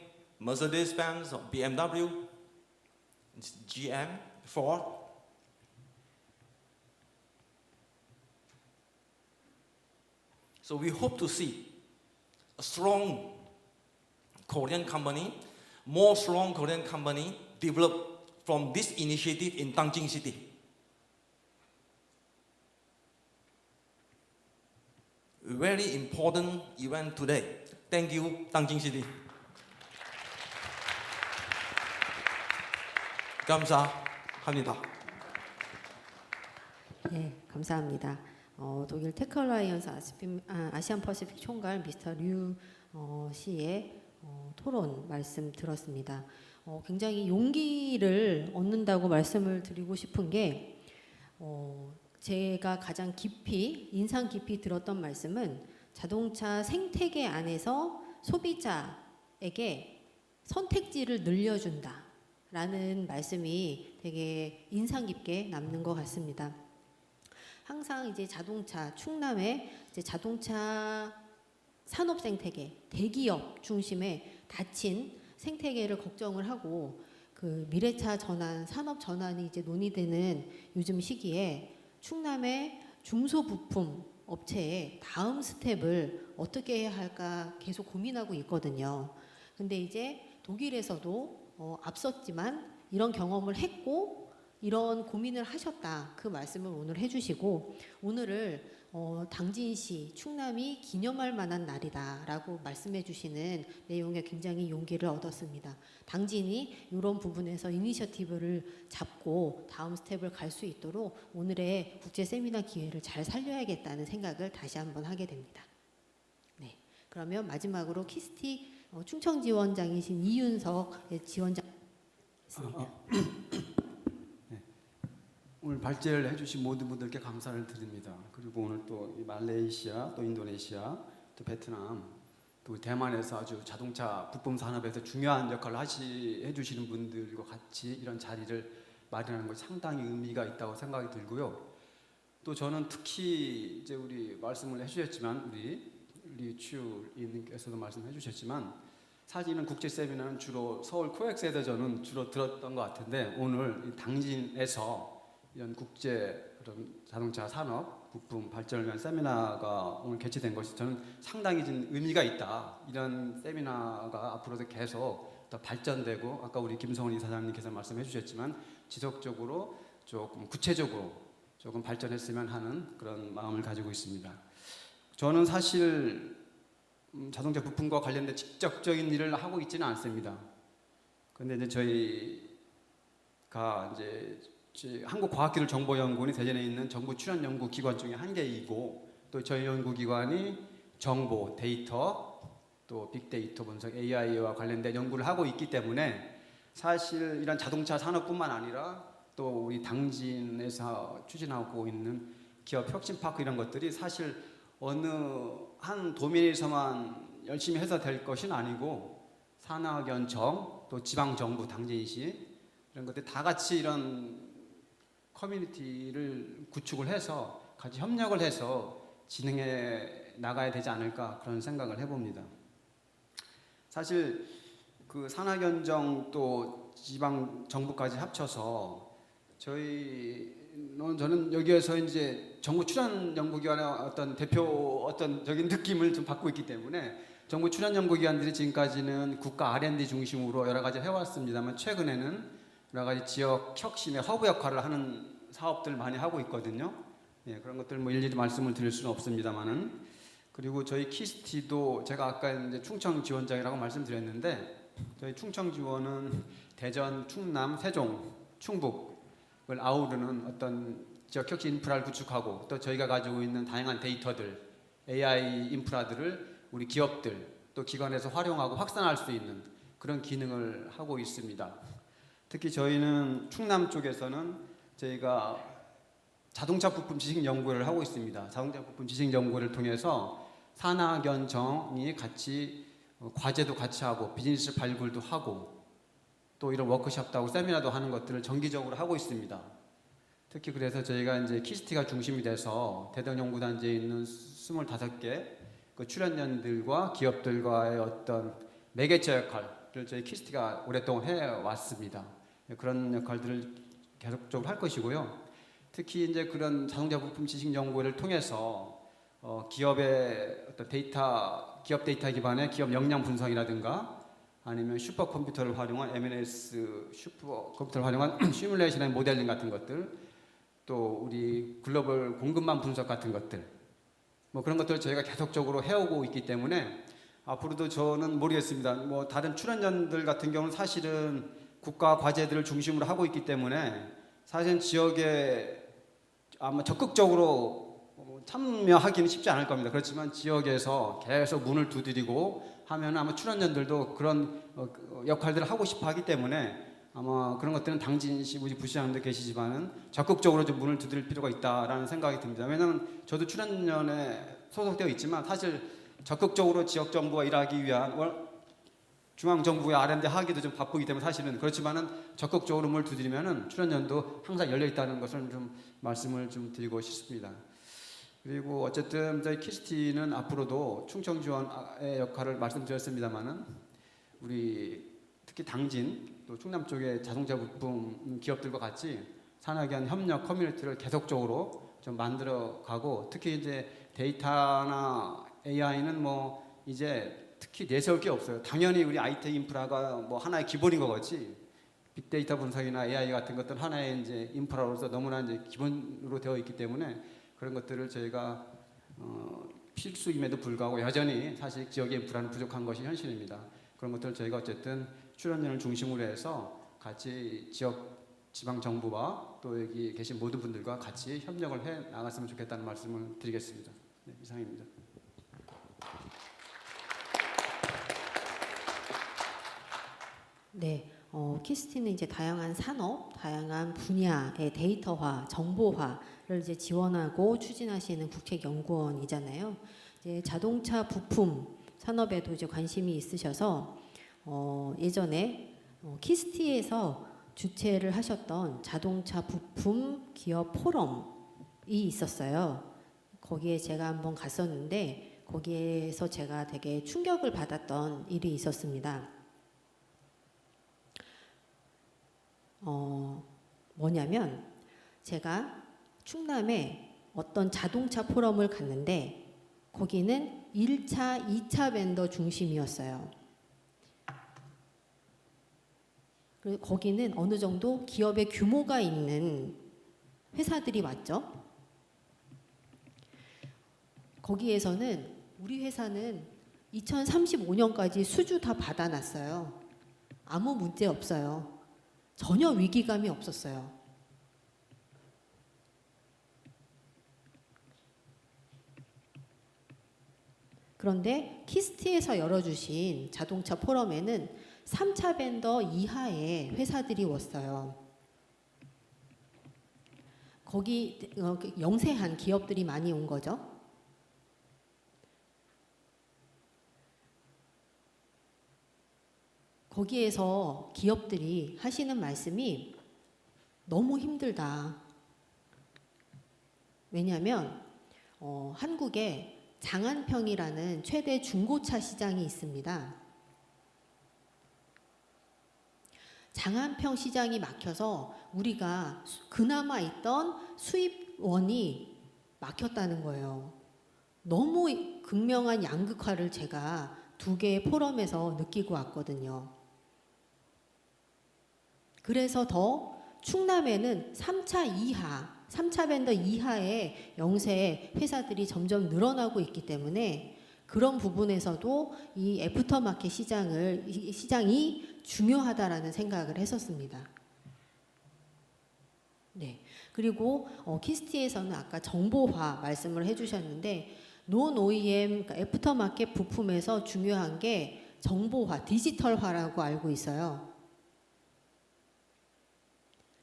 Mercedes-Benz, or BMW, GM, Ford. So we hope to see a strong Korean company, more strong Korean company developed from this initiative in Tangjing City. Very important event today. Thank you, Tangjing City. 감사합니다. 네, 감사합니다. 독일 테크얼라이언스 아시안 퍼시픽 총괄 미스터 류 씨의 토론 말씀 들었습니다. 굉장히 용기를 얻는다고 말씀을 드리고 싶은 게 제가 가장 인상 깊이 들었던 말씀은 자동차 생태계 안에서 소비자에게 선택지를 늘려준다라는 말씀이 되게 인상 깊게 남는 것 같습니다. 항상 이제 충남의 이제 자동차 산업 생태계, 대기업 중심의 닫힌 생태계를 걱정을 하고 그 미래차 전환, 산업 전환이 이제 논의되는 요즘 시기에 충남의 중소부품 업체의 다음 스텝을 어떻게 해야 할까 계속 고민하고 있거든요. 근데 이제 독일에서도 앞섰지만 이런 경험을 했고 이런 고민을 하셨다. 그 말씀을 오늘 해주시고 오늘을 당진시 충남이 기념할 만한 날이다라고 말씀해 주시는 내용에 굉장히 용기를 얻었습니다. 당진이 이런 부분에서 이니셔티브를 잡고 다음 스텝을 갈 수 있도록 오늘의 국제 세미나 기회를 잘 살려야겠다는 생각을 다시 한번 하게 됩니다. 네, 그러면 마지막으로 키스티 충청 지원장이신 이윤석 지원장. 오늘 발제를 해주신 모든 분들께 감사를 드립니다. 그리고 오늘 또 말레이시아, 또 인도네시아, 또 베트남, 또 대만에서 아주 자동차 부품 산업에서 중요한 역할을 해주시는 분들과 같이 이런 자리를 마련하는 것이 상당히 의미가 있다고 생각이 들고요. 또 저는 특히 이제 우리 말씀을 해주셨지만 우리 리추이님께서도 말씀해 주셨지만 사실은 국제 세미나는 주로 서울 코엑스에서 저는 주로 들었던 것 같은데 오늘 당진에서 이런 국제 자동차 산업 부품 발전을 위한 세미나가 오늘 개최된 것이 저는 상당히 좀 의미가 있다. 이런 세미나가 앞으로도 계속 더 발전되고 아까 우리 김성훈 이사장님께서 말씀해 주셨지만 지속적으로 조금 구체적으로 조금 발전했으면 하는 그런 마음을 가지고 있습니다. 저는 사실 자동차 부품과 관련된 직접적인 일을 하고 있지는 않습니다. 그런데 이제 저희가 이제 한국과학기술정보연구원이 대전에 있는 정부 출연 연구기관 중에 한 개이고 또 저희 연구기관이 정보, 데이터, 또 빅데이터 분석, AI와 관련된 연구를 하고 있기 때문에 사실 이런 자동차 산업뿐만 아니라 또 우리 당진에서 추진하고 있는 기업 혁신파크 이런 것들이 사실 어느 한 도면에서만 열심히 해서 될 것은 아니고 산하견청, 또 지방정부, 당진시 이런 것들 다 같이 이런 커뮤니티를 구축을 해서 같이 협력을 해서 진행해 나가야 되지 않을까 그런 생각을 해봅니다. 사실 그 산하견정 또 지방 정부까지 합쳐서 저희 저는 여기에서 이제 정부 출연 연구기관의 어떤 대표 어떤적인 느낌을 좀 받고 있기 때문에 정부 출연 연구기관들이 지금까지는 국가 R&D 중심으로 여러 가지 해왔습니다만 최근에는 여러 가지 지역 혁신의 허브 역할을 하는 사업들 많이 하고 있거든요. 예, 그런 것들 뭐 일일이 말씀을 드릴 수는 없습니다만은 그리고 저희 키스티도 제가 아까 이제 충청 지원장이라고 말씀드렸는데 저희 충청 지원은 대전, 충남, 세종, 충북을 아우르는 어떤 지역 혁신 인프라를 구축하고 또 저희가 가지고 있는 다양한 데이터들, AI 인프라들을 우리 기업들 또 기관에서 활용하고 확산할 수 있는 그런 기능을 하고 있습니다. 특히 저희는 충남 쪽에서는 저희가 자동차 부품 지식 연구를 하고 있습니다. 자동차 부품 지식 연구를 통해서 산학연정이 같이 과제도 같이 하고 비즈니스 발굴도 하고 또 이런 워크숍도 하고 세미나도 하는 것들을 정기적으로 하고 있습니다. 특히 그래서 저희가 이제 키스티가 중심이 돼서 대덕 연구단지에 있는 25개 그 출연연들과 기업들과의 어떤 매개체 역할을 저희 키스티가 오랫동안 해왔습니다. 그런 역할들을 계속적으로 할 것이고요. 특히 이제 그런 자동차 부품 지식 연구를 통해서 기업의 어떤 데이터, 기업 데이터 기반의 기업 역량 분석이라든가 아니면 슈퍼컴퓨터를 활용한 M&S 슈퍼컴퓨터를 활용한 시뮬레이션의 모델링 같은 것들, 또 우리 글로벌 공급망 분석 같은 것들, 뭐 그런 것들을 저희가 계속적으로 해오고 있기 때문에 앞으로도 저는 모르겠습니다. 뭐 다른 출연연들 같은 경우는 사실은 국가 과제들을 중심으로 하고 있기 때문에 사실 지역에 아마 적극적으로 참여하기는 쉽지 않을 겁니다. 그렇지만 지역에서 계속 문을 두드리고 하면 아마 출연연들도 그런 역할들을 하고 싶어 하기 때문에 아마 그런 것들은 당진시 우리 부시장도 계시지만은 적극적으로 좀 문을 두드릴 필요가 있다라는 생각이 듭니다. 왜냐하면 저도 출연연에 소속되어 있지만 사실 적극적으로 지역 정부와 일하기 위한 중앙 정부의 R&D 하기도 좀 바쁘기 때문에 사실은 그렇지만은 적극적으로 문을 두드리면은 출연연도 항상 열려 있다는 것을 좀 말씀을 좀 드리고 싶습니다. 그리고 어쨌든 저희 키스티는 앞으로도 충청 지원의 역할을 말씀드렸습니다만은 우리 특히 당진 또 충남 쪽의 자동차 부품 기업들과 같이 산학연 협력 커뮤니티를 계속적으로 좀 만들어가고 특히 이제 데이터나 AI는 뭐 이제 특히 내세울 게 없어요. 당연히 우리 IT 인프라가 뭐 하나의 기본인 거겠지. 빅데이터 분석이나 AI 같은 것들 하나의 이제 인프라로서 너무나 이제 기본으로 되어 있기 때문에 그런 것들을 저희가 필수임에도 불구하고 여전히 사실 지역의 인프라는 부족한 것이 현실입니다. 그런 것들을 저희가 어쨌든 출연연을 중심으로 해서 같이 지역 지방 정부와 또 여기 계신 모든 분들과 같이 협력을 해 나갔으면 좋겠다는 말씀을 드리겠습니다. 네, 이상입니다. 네, 키스티는 이제 다양한 산업, 다양한 분야의 데이터화, 정보화를 이제 지원하고 추진하시는 국책연구원이잖아요. 이제 자동차 부품 산업에도 이제 관심이 있으셔서 예전에 키스티에서 주최를 하셨던 자동차 부품 기업 포럼이 있었어요. 거기에 제가 한번 갔었는데 거기에서 제가 되게 충격을 받았던 일이 있었습니다. 뭐냐면 제가 충남에 어떤 자동차 포럼을 갔는데 거기는 1차, 2차 벤더 중심이었어요. 그리고 거기는 어느 정도 기업의 규모가 있는 회사들이 왔죠. 거기에서는 우리 회사는 2035년까지 수주 다 받아놨어요. 아무 문제 없어요. 전혀 위기감이 없었어요. 그런데 키스티에서 열어주신 자동차 포럼에는 3차 벤더 이하의 회사들이 왔어요. 거기 영세한 기업들이 많이 온 거죠. 거기에서 기업들이 하시는 말씀이 너무 힘들다. 왜냐하면 한국에 장안평이라는 최대 중고차 시장이 있습니다. 장안평 시장이 막혀서 우리가 그나마 있던 수입원이 막혔다는 거예요. 너무 극명한 양극화를 제가 두 개의 포럼에서 느끼고 왔거든요. 그래서 더 충남에는 3차 밴더 이하의 영세 회사들이 점점 늘어나고 있기 때문에 그런 부분에서도 이 애프터마켓 시장이 중요하다라는 생각을 했었습니다. 네. 그리고 키스티에서는 아까 정보화 말씀을 해주셨는데 논 OEM, 그러니까 애프터마켓 부품에서 중요한 게 정보화, 디지털화라고 알고 있어요.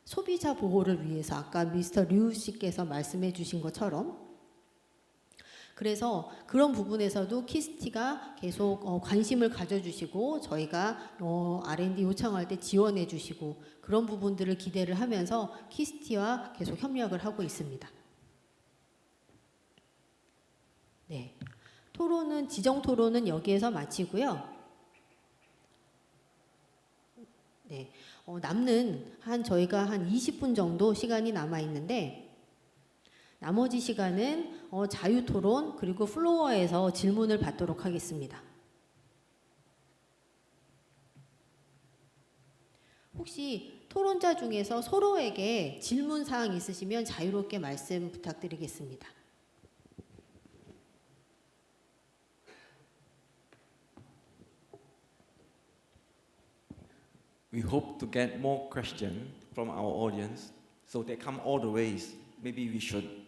소비자 보호를 위해서 아까 미스터 류 씨께서 말씀해 주신 것처럼 그래서 그런 부분에서도 키스티가 계속 관심을 가져주시고 저희가 R&D 요청할 때 지원해 주시고 그런 부분들을 기대를 하면서 키스티와 계속 협력을 하고 있습니다. 네, 지정 토론은 여기에서 마치고요. 네, 남는 저희가 한 20분 정도 시간이 남아 있는데 나머지 시간은 자유 토론 그리고 플로어에서 질문을 받도록 하겠습니다. 혹시 토론자 중에서 서로에게 질문 사항 있으시면 자유롭게 말씀 부탁드리겠습니다. We hope to get more questions from our audience, so they come all the ways. Maybe we should.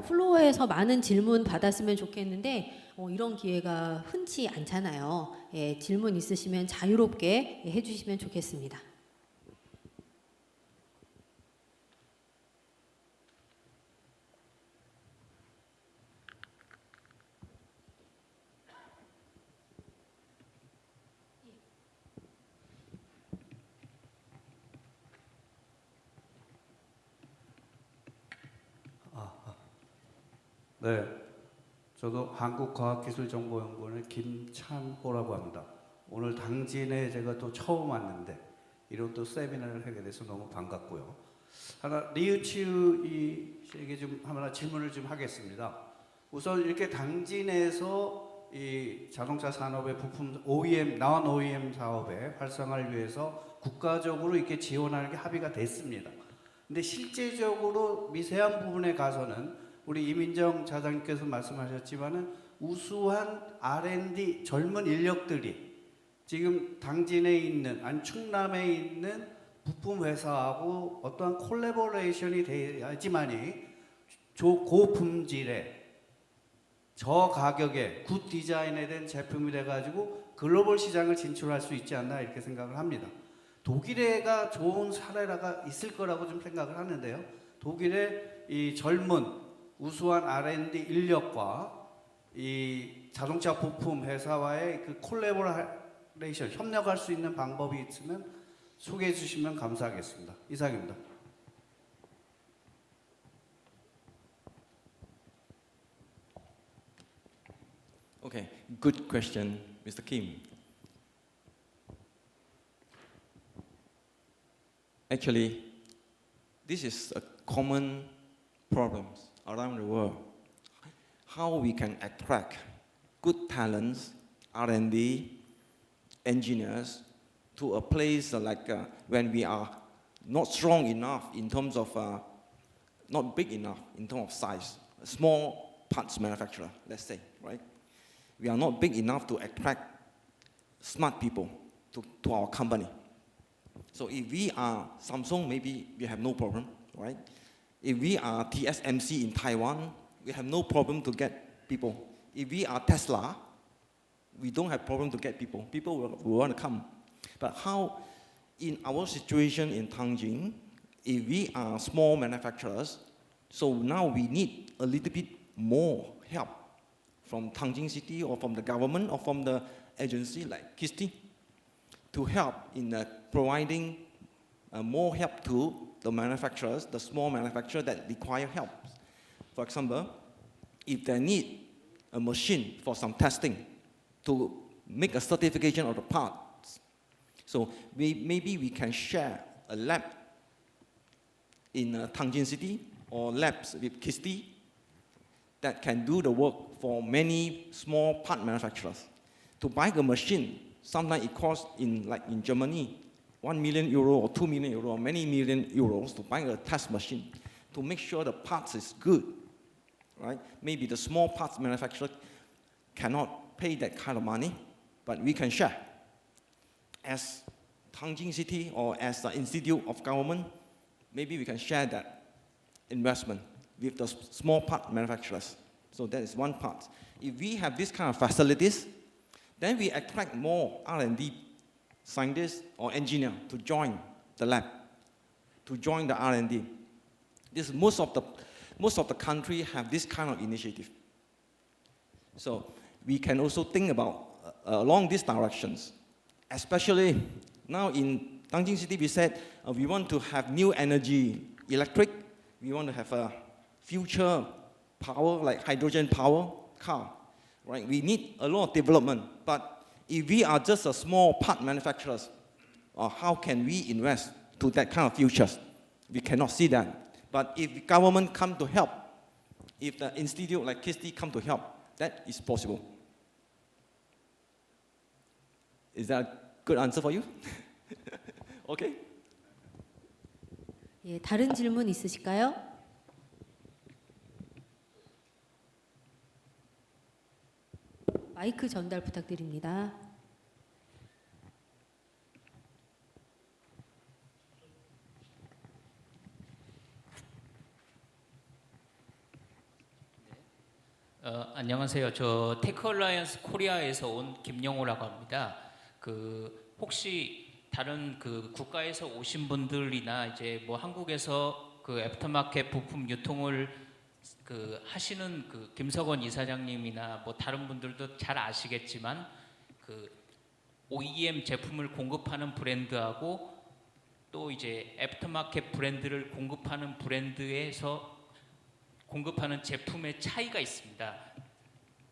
플로어에서 많은 질문 받았으면 좋겠는데 이런 기회가 흔치 않잖아요. 예, 질문 있으시면 자유롭게 해주시면 좋겠습니다. 네, 저도 한국과학기술정보연구원의 김찬호라고 합니다. 오늘 당진에 제가 또 처음 왔는데 이런 또 세미나를 하게 돼서 너무 반갑고요. 하나 리우치우 씨에게 좀 하나 질문을 좀 하겠습니다. 우선 이렇게 당진에서 이 자동차 산업의 부품 OEM, 나온 OEM 사업의 활성화를 위해서 국가적으로 이렇게 지원하는 게 합의가 됐습니다. 근데 실제적으로 미세한 부분에 가서는 우리 이민정 차장님께서 말씀하셨지만은 우수한 R&D 젊은 인력들이 지금 당진에 있는 아니 충남에 있는 부품 회사하고 어떠한 콜래보레이션이 돼야지만이 고품질의 저가격의 굿 디자인에 된 제품이 돼가지고 글로벌 시장을 진출할 수 있지 않나 이렇게 생각을 합니다. 독일에가 좋은 사례가 있을 거라고 좀 생각을 하는데요. 독일의 이 젊은 우수한 R&D 인력과 이 자동차 부품 회사와의 그 콜래보레이션, 협력할 수 있는 방법이 있으면 소개해 주시면 감사하겠습니다. 이상입니다. Okay, good question, Mr. Kim. Actually, this is a common problem around the world. How we can attract good talents, R&D, engineers, to a place like when we are not strong enough in terms of, not big enough in terms of size, a small parts manufacturer, let's say, right? We are not big enough to attract smart people to our company. So if we are Samsung, maybe we have no problem, right? If we are TSMC in Taiwan, we have no problem to get people. If we are Tesla, we don't have problem to get people. People will want to come. But how, in our situation in Tangjin, if we are small manufacturers, so now we need a little bit more help from Tangjin City or from the government or from the agency like KISTI to help in providing more help to the manufacturers, the small manufacturers that require help. For example, if they need a machine for some testing, to make a certification of the parts. So maybe we can share a lab in Tanjin City or labs with KISTI that can do the work for many small part manufacturers. To buy a machine, sometimes it costs in Germany, €1 million or €2 million or many million euros to buy a test machine to make sure the parts is good, right? Maybe the small parts manufacturer cannot pay that kind of money, but we can share. As Tanjin City or as the Institute of Government, maybe we can share that investment with the small part manufacturers. So that is one part. If we have this kind of facilities, then we attract more R&D scientists or engineers to join the lab, to join the R&D. This most of the country have this kind of initiative. So we can also think about along these directions, especially now in Tanjin City. We said we want to have new energy, electric. We want to have a future power like hydrogen power car, right? We need a lot of development, but if we are just a small part manufacturers, how can we invest to that kind of futures? We cannot see that. But if the government come to help, if the institute like KISTI come to help, that is possible. Is that a good answer for you? Okay. 예, 다른 질문 있으실까요? 마이크 전달 부탁드립니다. 안녕하세요. 저 테크 얼라이언스 코리아에서 온 김영호라고 합니다. 혹시 다른 국가에서 오신 분들이나 이제 뭐 한국에서 애프터마켓 부품 유통을 하시는 김석원 이사장님이나 뭐 다른 분들도 잘 아시겠지만 OEM 제품을 공급하는 브랜드하고 또 이제 애프터마켓 브랜드를 공급하는 브랜드에서 공급하는 제품의 차이가 있습니다.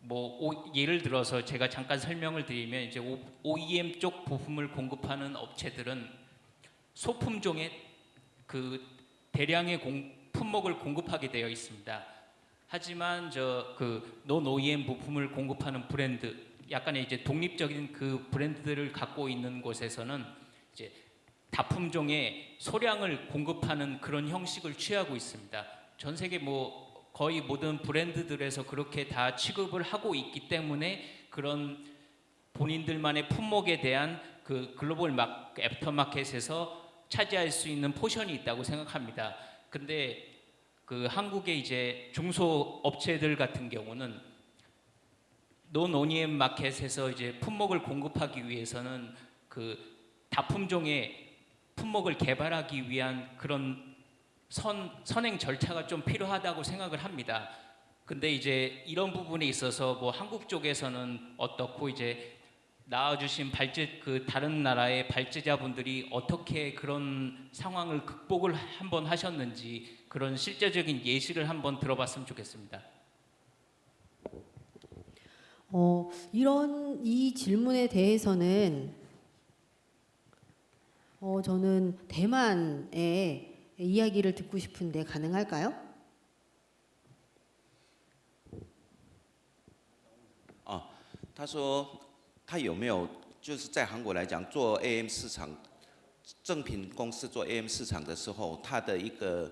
뭐 예를 들어서 제가 잠깐 설명을 드리면 이제 OEM 쪽 부품을 공급하는 업체들은 소품종의 대량의 품목을 공급하게 되어 있습니다. 하지만 논 OEM 부품을 공급하는 브랜드, 약간의 이제 독립적인 브랜드들을 갖고 있는 곳에서는 이제 다품종의 소량을 공급하는 그런 형식을 취하고 있습니다. 전 세계 뭐 거의 모든 브랜드들에서 그렇게 다 취급을 하고 있기 때문에 그런 본인들만의 품목에 대한 글로벌 애프터마켓에서 차지할 수 있는 포션이 있다고 생각합니다. 근데 한국의 이제 중소업체들 같은 경우는 논 OEM 마켓에서 이제 품목을 공급하기 위해서는 다품종의 품목을 개발하기 위한 그런 선행 절차가 좀 필요하다고 생각을 합니다. 근데 이제 이런 부분에 있어서 뭐 한국 쪽에서는 어떻고 이제 나와주신 다른 나라의 발제자분들이 어떻게 그런 상황을 극복을 한번 하셨는지 그런 실제적인 예시를 한번 들어봤으면 좋겠습니다. 이 질문에 대해서는 저는 대만의 이야기를 듣고 싶은데 가능할까요? 他说他有没有就是在韩国来讲做 AM 市场正品公司做 AM 市场的时候，他的一个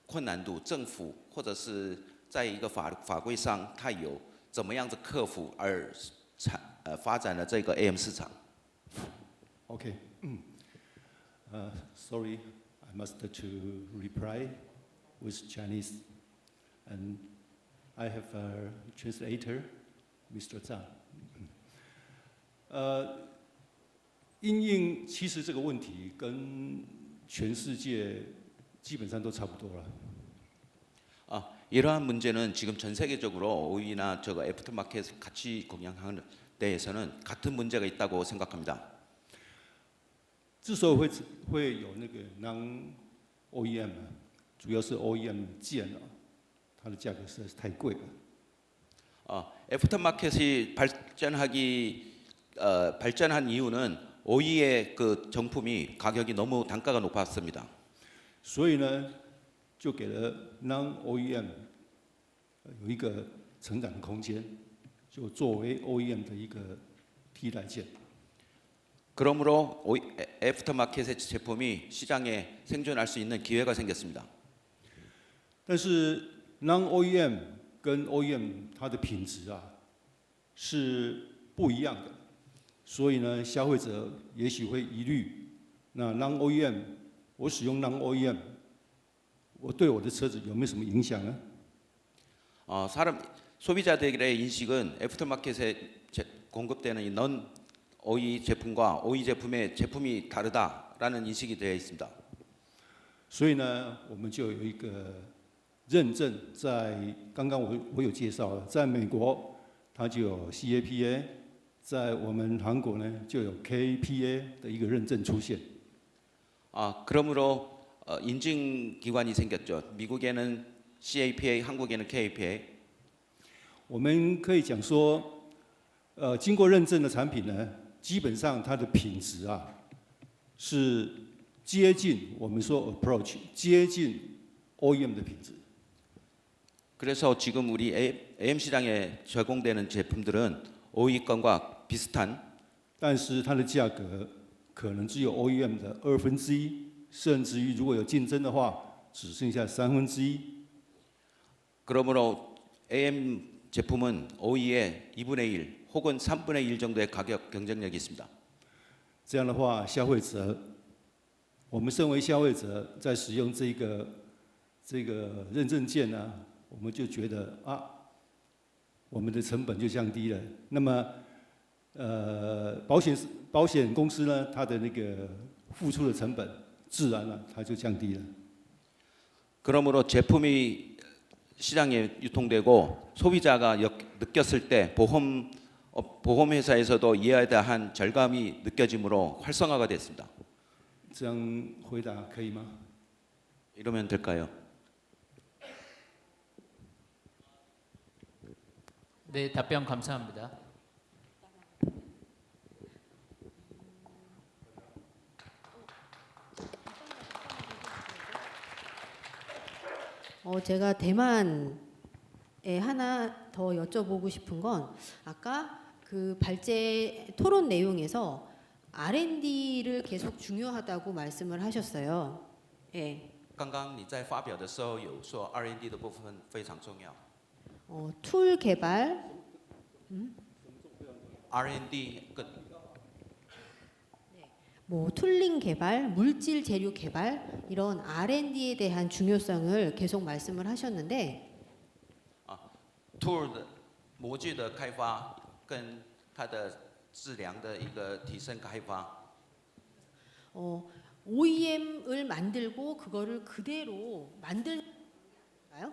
困难度，政府或者是在一个法规上，他有怎么样子克服而发展了这个 AM 市场 Okay. Sorry, I must to reply with Chinese, and I have a translator, Mr. Zhang. 因应其实这个问题跟全世界基本上都差不多了。 이러한 문제는 지금 전 세계적으로 OE나 저거 애프터마켓 같이 공략하는 데에서는 같은 문제가 있다고 생각합니다. 之所以会有那个 non OEM， 主要是 OEM 件它的价格实在是太贵了。 애프터마켓이 발전한 이유는 OE의 그 정품이 가격이 너무 단가가 높았습니다. 所以呢，就给了 non-OEM 有一个成长的空间，就作为 OEM 的一个替代件。 그러므로 애프터마켓의 제품이 시장에 생존할 수 있는 기회가 생겼습니다. 但是 non-OEM 跟 OEM 它的品质啊是不一样的，所以呢，消费者也许会疑虑，那 non-OEM 我使用 non-OEM， 我对我的车子有没有什么影响呢？ 소비자들의 인식은 애프터마켓에 공급되는 이 non OE 제품과 OE 제품의 제품이 다르다라는 인식이 되어 있습니다. 所以呢，我们就有一个认证，在刚刚我有介绍了，在美国它就有 CAPA， 在我们韩国呢就有 KPA 的一个认证出现。 그러므로 인증 기관이 생겼죠. 미국에는 CAPA, 한국에는 KPA. 我们可以讲说，经过认证的产品呢，基本上它的品质啊是接近我们说 approach 接近 OEM 的品质。 그래서 지금 우리 AM 시장에 제공되는 제품들은 OE권과 비슷한 但是它的价格可能只有 OEM 的1/2，甚至于如果有竞争的话，只剩下1/3。 그러므로 AM 제품은 OE의 2분의 1 혹은 3분의 1 정도의 가격 경쟁력이 있습니다. 这样的话，消费者，我们身为消费者，在使用这个认证件呢，我们就觉得啊，我们的成本就降低了。那么，保险公司呢，它的那个付出的成本，自然呢，它就降低了。 그러므로 제품이 시장에 유통되고 소비자가 느꼈을 때 보험회사에서도 이에 대한 절감이 느껴지므로 활성화가 됐습니다. 这样回答可以吗？ 이러면 될까요? 네, 답변 감사합니다. 제가 대만에 하나 더 여쭤보고 싶은 건 아까 그 발제 토론 내용에서 R&D를 계속 중요하다고 말씀을 하셨어요. 예. 刚刚你在发表的时候有说 R&D 的部分非常重要。 툴 개발, R&D 끝. 뭐 툴링 개발, 물질 재료 개발 이런 R&D에 대한 중요성을 계속 말씀을 하셨는데 tool 的模具的开发跟它的质量的一个提升开发。 OEM을 만들고 그거를 그대로 만들까요?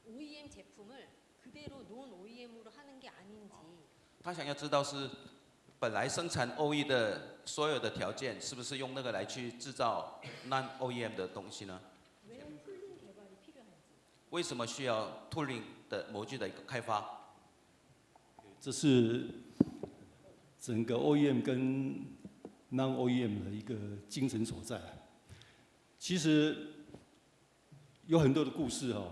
OEM 제품을 그대로 논 OEM으로 하는 게 아닌지. 他想要知道是本来生产 OE 的所有的条件，是不是用那个来去制造 non OEM 的东西呢？为什么需要 tooling 的模具的一个开发？ 这是整个 OEM 跟 non-OEM 的一个精神所在。其实有很多的故事哦，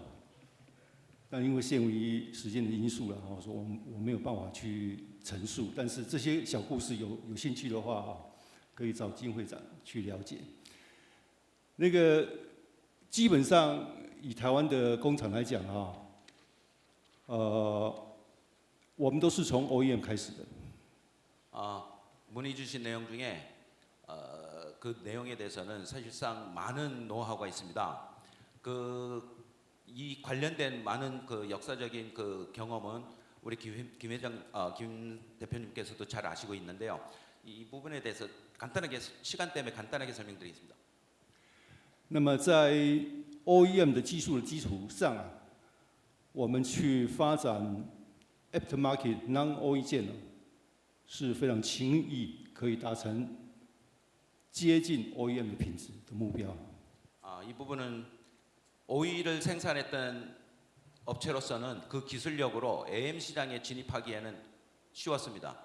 但因为限于时间的因素了，说我没有办法去陈述。但是这些小故事有兴趣的话，可以找金会长去了解。那个基本上以台湾的工厂来讲我们都是从 OEM 开始的。 문의 주신 내용 중에 그 내용에 대해서는 사실상 많은 노하우가 있습니다. 이 관련된 많은 그 역사적인 그 경험은 우리 김 대표님께서도 잘 아시고 있는데요. 이 부분에 대해서 간단하게 시간 때문에 간단하게 설명드리겠습니다. 那么在 OEM 的技术的基础上我们去发展 aftermarket non-OE 件是非常轻易可以达成接近 OEM 的品质的目标。 이 부분은 OE를 생산했던 업체로서는 그 기술력으로 AM 시장에 진입하기에는 쉬웠습니다.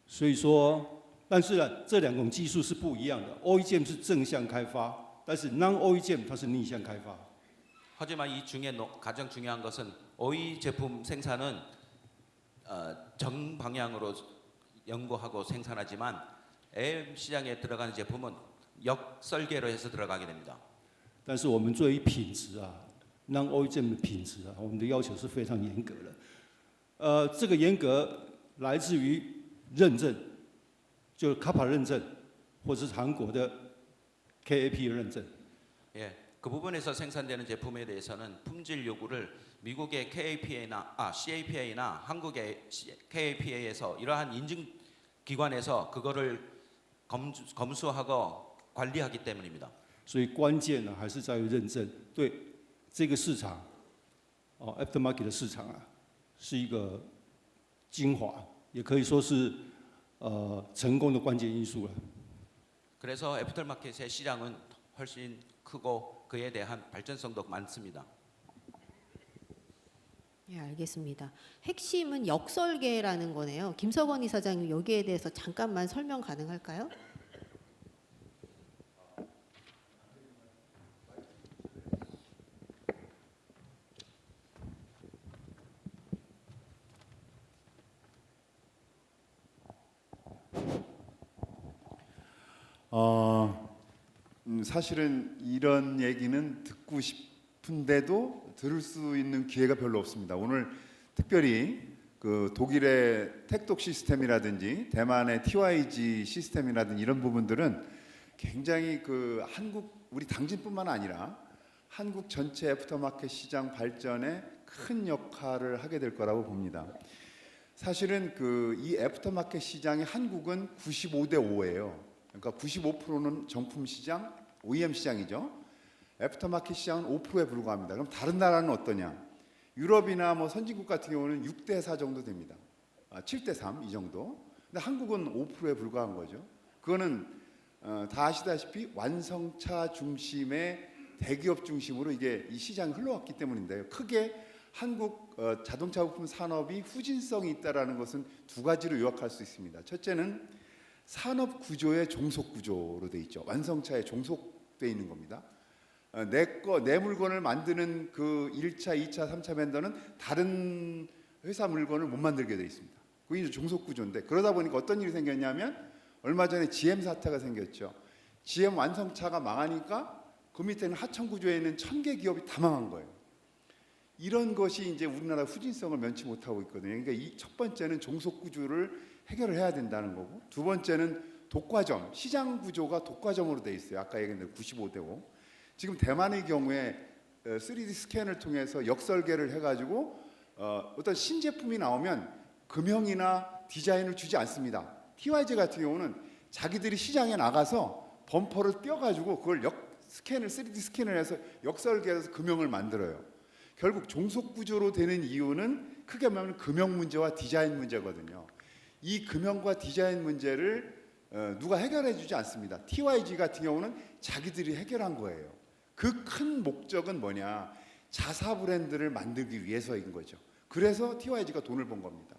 所以说，但是呢，这两种技术是不一样的。OEM 是正向开发，但是 Non-OEM 它是逆向开发。 하지만 이 중에 가장 중요한 것은 OE 제품 생산은 정방향으로 연구하고 생산하지만 AM 시장에 들어가는 제품은 역설계로 해서 들어가게 됩니다. 但是我们对于品质啊，Non-OEM 的品质啊，我们的要求是非常严格的。这个严格来自于认证，就是 CAPA 認證，或者是韓國的 KAP 認證。 예, 그 부분에서 생산되는 제품에 대해서는 품질 요구를 미국의 CAPA나 한국의 KAPA에서 이러한 인증 기관에서 그거를 검수하고 관리하기 때문입니다. 所以关键呢，还是在于认证。对这个市场，aftermarket 的市场啊，是一个精华，也可以说是成功的关键因素了。 그래서 애프터마켓의 시장은 훨씬 크고 그에 대한 발전성도 많습니다. 예, 알겠습니다. 핵심은 역설계라는 거네요. 김석원 이사장님 여기에 대해서 잠깐만 설명 가능할까요? 사실은 이런 얘기는 듣고 싶은데도 들을 수 있는 기회가 별로 없습니다. 오늘 특별히 그 독일의 택독 시스템이라든지 대만의 TYG 시스템이라든지 이런 부분들은 굉장히 그 한국 우리 당진뿐만 아니라 한국 전체 애프터마켓 시장 발전에 큰 역할을 하게 될 거라고 봅니다. 사실은 그 이 애프터마켓 시장의 한국은 95대 5예요. 그러니까 95%는 정품 시장, OEM 시장이죠. 애프터마켓 시장은 5%에 불과합니다. 그럼 다른 나라는 어떠냐? 유럽이나 뭐 선진국 같은 경우는 6대 4 정도 됩니다. 7대 3 이 정도. 근데 한국은 5%에 불과한 거죠. 그거는 다 아시다시피 완성차 중심의 대기업 중심으로 이게 이 시장이 흘러왔기 때문인데요. 크게 한국 자동차 부품 산업이 후진성이 있다라는 것은 두 가지로 요약할 수 있습니다. 첫째는 산업 구조의 종속 구조로 돼 있죠. 완성차에 종속돼 있는 겁니다. 내 물건을 만드는 그 1차, 2차, 3차 벤더는 다른 회사 물건을 못 만들게 돼 있습니다. 그게 이제 종속 구조인데 그러다 보니까 어떤 일이 생겼냐면 얼마 전에 GM 사태가 생겼죠. GM 완성차가 망하니까 그 밑에는 하청 구조에 있는 1000개 기업이 다 망한 거예요. 이런 것이 이제 우리나라 후진성을 면치 못하고 있거든요. 그러니까 이 첫 번째는 종속 구조를 해결을 해야 된다는 거고, 두 번째는 독과점, 시장 구조가 독과점으로 돼 있어요. 아까 얘기한 대로 95대 5. 지금 대만의 경우에 3D 스캔을 통해서 역설계를 해가지고 어떤 신제품이 나오면 금형이나 디자인을 주지 않습니다. TYG 같은 경우는 자기들이 시장에 나가서 범퍼를 띄워가지고 그걸 3D 스캔을 해서 역설계해서 금형을 만들어요. 결국 종속 구조로 되는 이유는 크게 말하면 금형 문제와 디자인 문제거든요. 이 금형과 디자인 문제를 누가 해결해 주지 않습니다. TYG 같은 경우는 자기들이 해결한 거예요. 그 큰 목적은 뭐냐? 자사 브랜드를 만들기 위해서인 거죠. 그래서 TYG가 돈을 번 겁니다.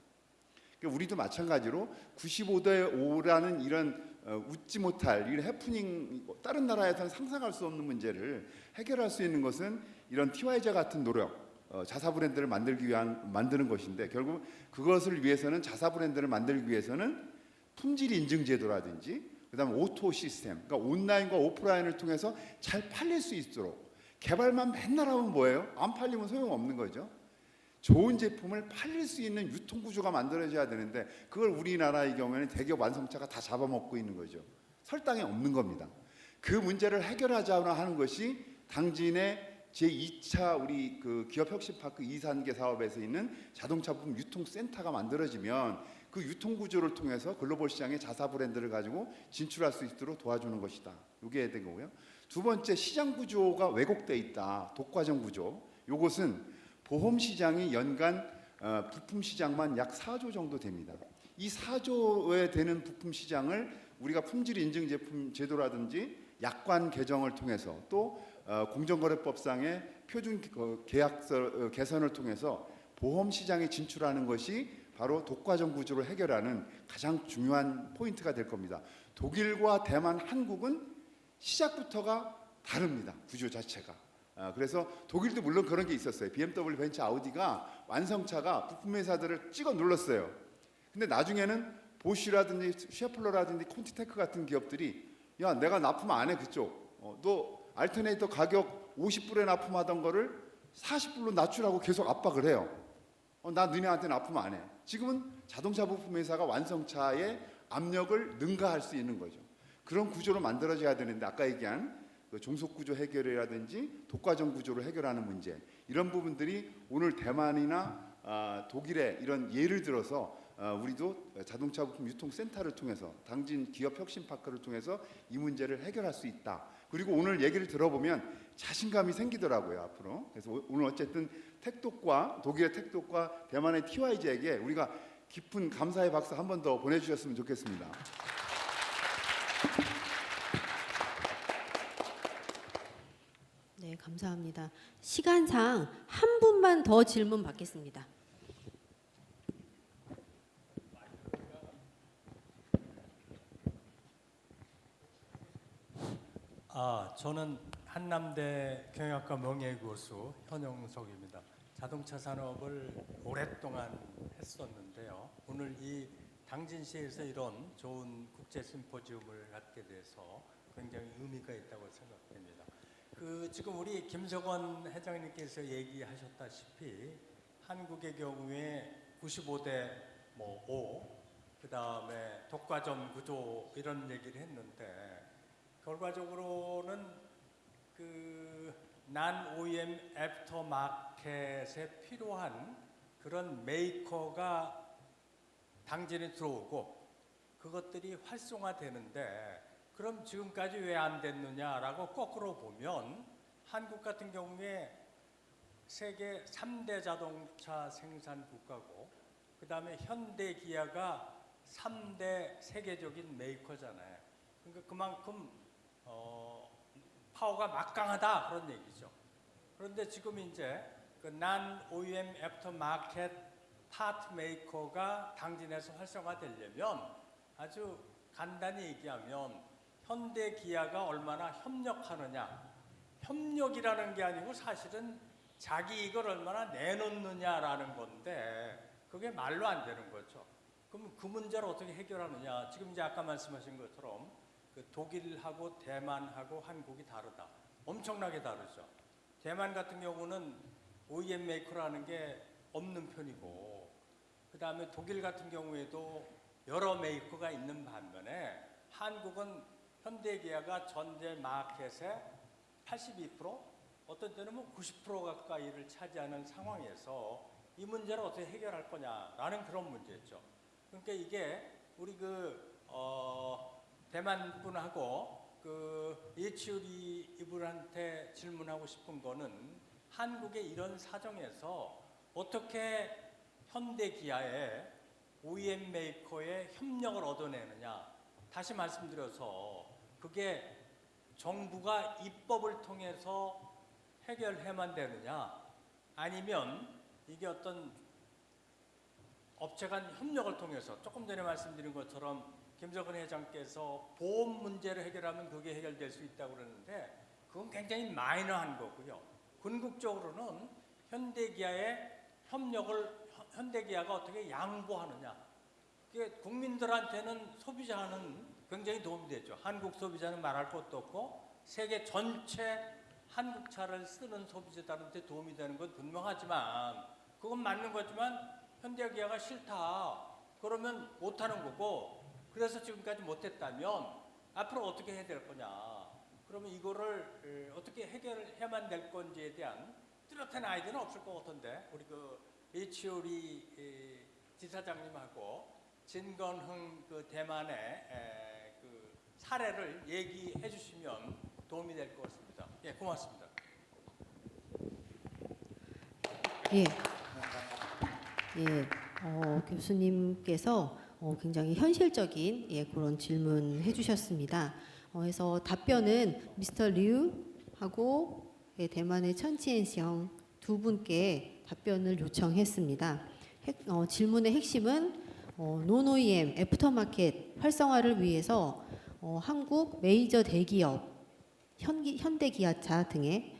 그러니까 우리도 마찬가지로 95대 5라는 이런 웃지 못할 이런 해프닝, 다른 나라에서는 상상할 수 없는 문제를 해결할 수 있는 것은 이런 TYG 같은 노력, 자사 브랜드를 만드는 것인데, 결국 그것을 위해서는, 자사 브랜드를 만들기 위해서는 품질 인증 제도라든지 그다음에 오토 시스템, 그러니까 온라인과 오프라인을 통해서 잘 팔릴 수 있도록 개발만 맨날 하면 뭐예요? 안 팔리면 소용없는 거죠. 좋은 제품을 팔릴 수 있는 유통 구조가 만들어져야 되는데 그걸 우리나라의 경우에는 대기업 완성차가 다 잡아먹고 있는 거죠. 설당이 없는 겁니다. 그 문제를 해결하자고 하는 것이 당진의 제2차 우리 그 기업혁신파크 2단계 사업에서 있는 자동차 부품 유통센터가 만들어지면 그 유통 구조를 통해서 글로벌 시장에 자사 브랜드를 가지고 진출할 수 있도록 도와주는 것이다. 이게 된 거고요. 두 번째, 시장 구조가 왜곡돼 있다. 독과점 구조. 이것은 보험 시장이 연간 부품 시장만 약 4조 정도 됩니다. 이 4조에 되는 부품 시장을 우리가 품질 인증 제품 제도라든지 약관 개정을 통해서 또 공정거래법상의 표준 계약서 개선을 통해서 보험 시장에 진출하는 것이 바로 독과점 구조를 해결하는 가장 중요한 포인트가 될 겁니다. 독일과 대만, 한국은 시작부터가 다릅니다. 구조 자체가. 그래서 독일도 물론 그런 게 있었어요. BMW, 벤츠, 아우디가 완성차가 부품 회사들을 찍어 눌렀어요. 근데 나중에는 보쉬라든지 셰플러라든지 콘티테크 같은 기업들이 야, 내가 납품 안 해 그쪽. 너 알터네이터 가격 50불에 납품하던 거를 40불로 낮추라고 계속 압박을 해요. 나 너네한테 납품 안 해. 지금은 자동차 부품 회사가 완성차의 압력을 능가할 수 있는 거죠. 그런 구조로 만들어져야 되는데 아까 얘기한 그 종속 구조 해결이라든지 독과점 구조를 해결하는 문제, 이런 부분들이 오늘 대만이나 독일의 이런 예를 들어서 우리도 자동차 부품 유통센터를 통해서 당진 기업 혁신 파크를 통해서 이 문제를 해결할 수 있다. 그리고 오늘 얘기를 들어보면 자신감이 생기더라고요 앞으로. 그래서 오늘 어쨌든 택독과 독일의 택독과 대만의 TYG에게 우리가 깊은 감사의 박수 한 번 더 보내주셨으면 좋겠습니다. 네, 감사합니다. 시간상 한 분만 더 질문 받겠습니다. 저는 한남대 경영학과 명예교수 현영석입니다. 자동차 산업을 오랫동안 했었는데요. 오늘 이 당진시에서 이런 좋은 국제 심포지움을 갖게 돼서 굉장히 의미가 있다고 생각됩니다. 지금 우리 김석원 회장님께서 얘기하셨다시피 한국의 경우에 95대 5, 그다음에 독과점 구조 이런 얘기를 했는데 결과적으로는 난 OEM 애프터 마켓에 필요한 그런 메이커가 당진에 들어오고 그것들이 활성화되는데 그럼 지금까지 왜 안 됐느냐라고 거꾸로 보면 한국 같은 경우에 세계 3대 자동차 생산 국가고 그다음에 현대 기아가 3대 세계적인 메이커잖아요. 그러니까 그만큼 파워가 막강하다 그런 얘기죠. 그런데 지금 이제 난 OEM 애프터 마켓 파트 메이커가 당진에서 활성화되려면 아주 간단히 얘기하면 현대 기아가 얼마나 협력하느냐, 협력이라는 게 아니고 사실은 자기 이걸 얼마나 내놓느냐라는 건데 그게 말로 안 되는 거죠. 그럼 그 문제를 어떻게 해결하느냐? 지금 이제 아까 말씀하신 것처럼 독일하고 대만하고 한국이 다르다. 엄청나게 다르죠. 대만 같은 경우는 OEM 메이커라는 게 없는 편이고 그 다음에 독일 같은 경우에도 여러 메이커가 있는 반면에 한국은 현대기아가 전체 마켓의 82%, 어떤 때는 90% 가까이를 차지하는 상황에서 이 문제를 어떻게 해결할 거냐라는 그런 문제죠. 그러니까 이게 우리 대만 분하고 예치우리 이분한테 질문하고 싶은 거는 한국의 이런 사정에서 어떻게 현대기아의 OEM 메이커의 협력을 얻어내느냐. 다시 말씀드려서 그게 정부가 입법을 통해서 해결해만 되느냐 아니면 이게 어떤 업체 간 협력을 통해서 조금 전에 말씀드린 것처럼 김석은 회장께서 보험 문제를 해결하면 그게 해결될 수 있다고 그러는데 그건 굉장히 마이너한 거고요. 궁극적으로는 현대기아의 협력을 현대기아가 어떻게 양보하느냐. 그게 국민들한테는 소비자는 굉장히 도움이 되죠. 한국 소비자는 말할 것도 없고 세계 전체 한국차를 쓰는 소비자들한테 도움이 되는 건 분명하지만 그건 맞는 거지만 현대기아가 싫다. 그러면 못하는 거고 그래서 지금까지 못했다면 앞으로 어떻게 해야 될 거냐. 그러면 이거를 어떻게 해결해야만 될 건지에 대한 뚜렷한 아이디어는 없을 것 같은데 우리 예치우리 지사장님하고 진건흥 대만의 사례를 얘기해 주시면 도움이 될 것 같습니다. 예, 고맙습니다. 예. 교수님께서 굉장히 현실적인 그런 질문 해주셨습니다. 그래서 답변은 미스터 류 하고 대만의 천치엔시영 두 분께 답변을 요청했습니다. 질문의 핵심은 논OEM 애프터마켓 활성화를 위해서 한국 메이저 대기업, 현대기아차 등의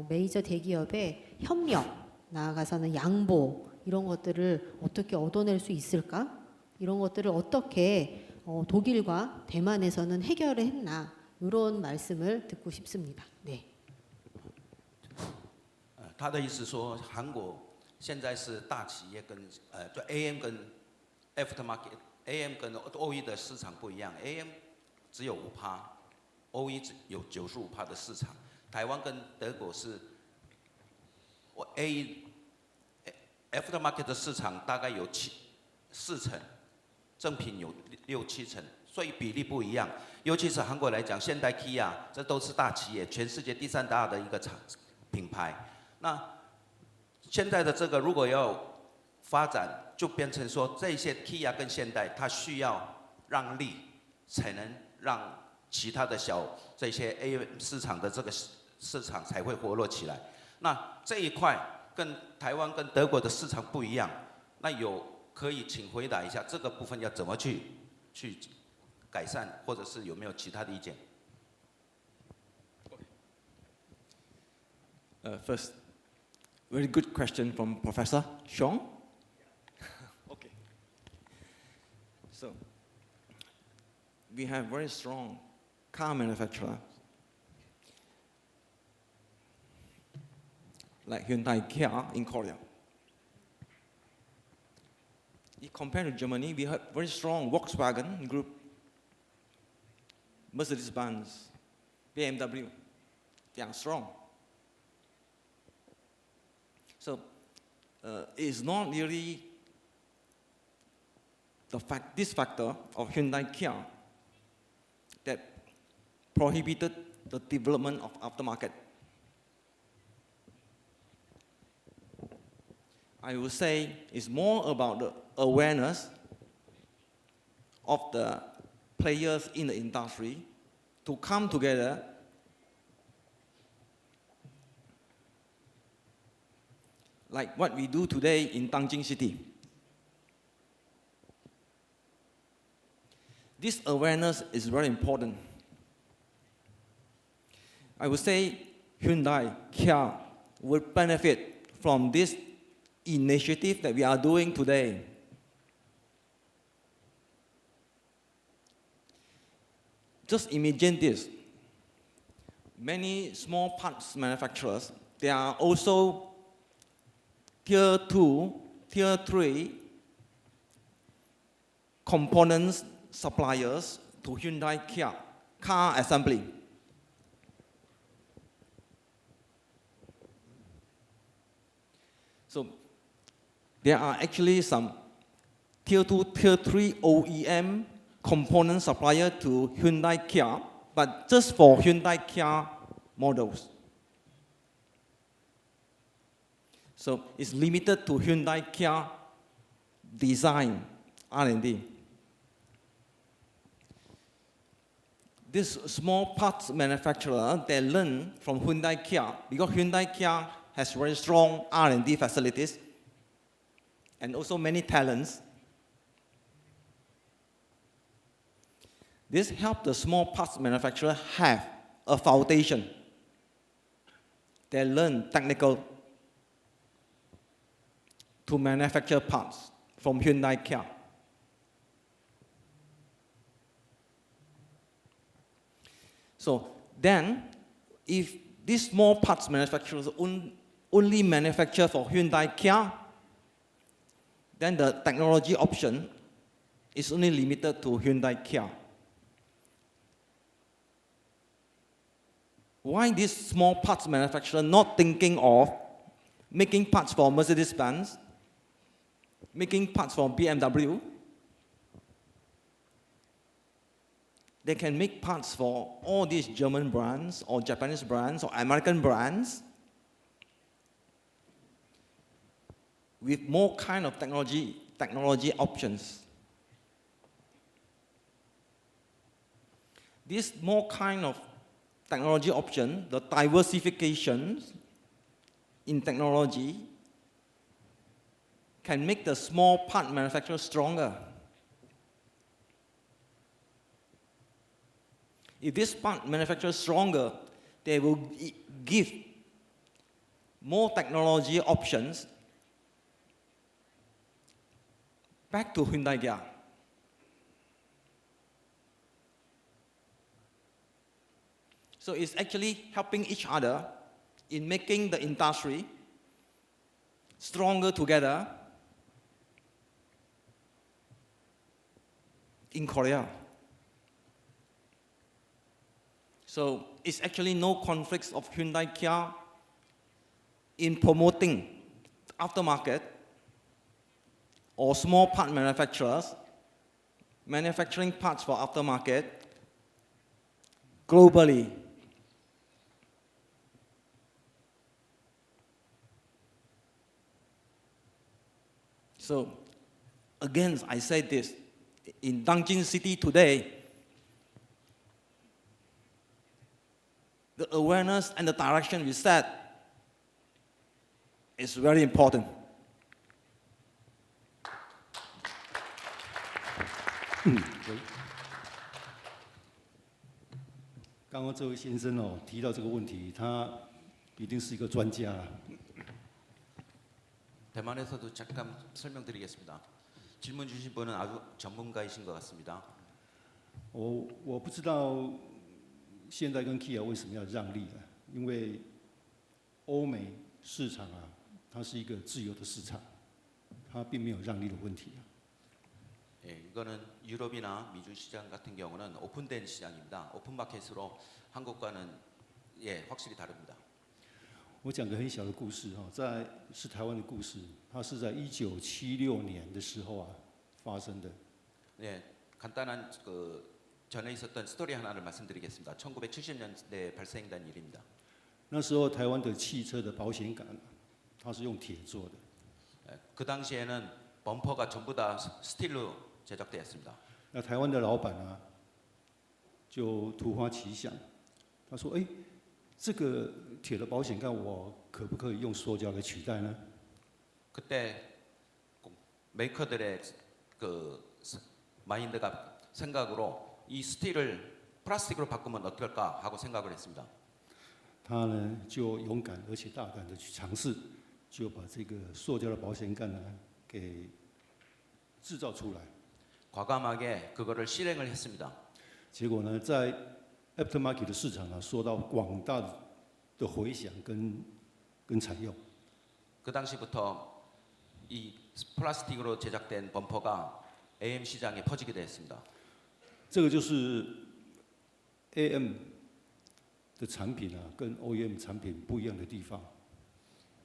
메이저 대기업의 협력, 나아가서는 양보 이런 것들을 어떻게 얻어낼 수 있을까? 이런 것들을 어떻게 독일과 대만에서는 해결을 했나? 이런 말씀을 듣고 싶습니다. 네. 他的意思说，韩国现在是大企业跟就 AM 跟 aftermarket，AM 跟 OE 的市场不一样，AM 只有5%，OE 有95%的市场。台湾跟德国是aftermarket 的市场大概有4成，正品有6、7成，所以比例不一样。尤其是韩国来讲，现代 Kia 这都是大企业，全世界第3大的一个品牌。那现在的这个如果要发展，就变成说这些 Kia 跟现代，它需要让利，才能让其他的这些 AM 市场的这个市场才会活络起来。那这一块跟台湾跟德国的市场不一样，那可以请回答一下这个部分要怎么去改善，或者是有没有其他的意见？ First, very good question from Professor Xiong. Okay. So, we have very strong car manufacturer like Hyundai Kia in Korea. If compared to Germany, we have very strong Volkswagen Group, Mercedes-Benz, BMW. They are strong. So it's not really this factor of Hyundai Kia that prohibited the development of aftermarket. I would say it's more about the awareness of the players in the industry to come together like what we do today in Nanjing City. This awareness is very important. I would say Hyundai, Kia will benefit from this initiative that we are doing today. Just imagine this. Many small parts manufacturers, they are also Tier 2, Tier 3 components suppliers to Hyundai Kia car assembly. So there are actually some Tier 2, Tier 3 OEM component supplier to Hyundai Kia, but just for Hyundai Kia models. So it's limited to Hyundai Kia design, R&D. This small parts manufacturer, they learn from Hyundai Kia because Hyundai Kia has very strong R&D facilities and also many talents. This helps the small parts manufacturer have a foundation. They learn technical to manufacture parts from Hyundai Kia. So then, if these small parts manufacturers only manufacture for Hyundai Kia, then the technology option is only limited to Hyundai Kia. Why this small parts manufacturer not thinking of making parts for Mercedes-Benz, making parts for BMW? They can make parts for all these German brands or Japanese brands or American brands with more kind of technology options. This more kind of technology option, the diversification in technology can make the small part manufacturer stronger. If this part manufacturer is stronger, they will give more technology options back to Hyundai Kia. So it's actually helping each other in making the industry stronger together in Korea. So it's actually no conflicts of Hyundai Kia in promoting aftermarket or small part manufacturers manufacturing parts for aftermarket globally. So again, I say this, in Nanjing City today, the awareness and the direction we set is very important. 刚刚这位先生哦提到这个问题，他一定是一个专家啊。 대만에서도 잠깐 설명드리겠습니다. 질문 주신 분은 아주 전문가이신 것 같습니다. 我不知道现在跟 Kia 为什么要让利啊？因为欧美市场啊，它是一个自由的市场，它并没有让利的问题。 예, 이거는 유럽이나 미주 시장 같은 경우는 오픈된 시장입니다. 오픈 마켓으로 한국과는 예, 확실히 다릅니다. 我讲个很小的故事哈，是台湾的故事，它是在1976年的时候啊发生的。 네, 간단한 그 전에 있었던 스토리 하나를 말씀드리겠습니다. 1970년대에 발생된 일입니다. 那时候台湾的汽车的保险杆，它是用铁做的。 그 당시에는 범퍼가 전부 다 스틸로 제작되었습니다. 那台湾的老板啊，就突发奇想，他说：“哎，这个铁的保险杠，我可不可以用塑胶来取代呢？” 그때 메이커들의 그 마인드가 생각으로 이 스틸을 플라스틱으로 바꾸면 어떨까 하고 생각을 했습니다. 他呢就勇敢而且大胆的去尝试，就把这个塑胶的保险杠呢给制造出来。 과감하게 그거를 실행을 했습니다. 结果呢，在 aftermarket 的市场呢，受到广大的回响跟采用。 그 당시부터 이 플라스틱으로 제작된 범퍼가 AM 시장에 퍼지게 됐습니다. 这个就是 AM 的产品啊，跟 OEM 产品不一样的地方。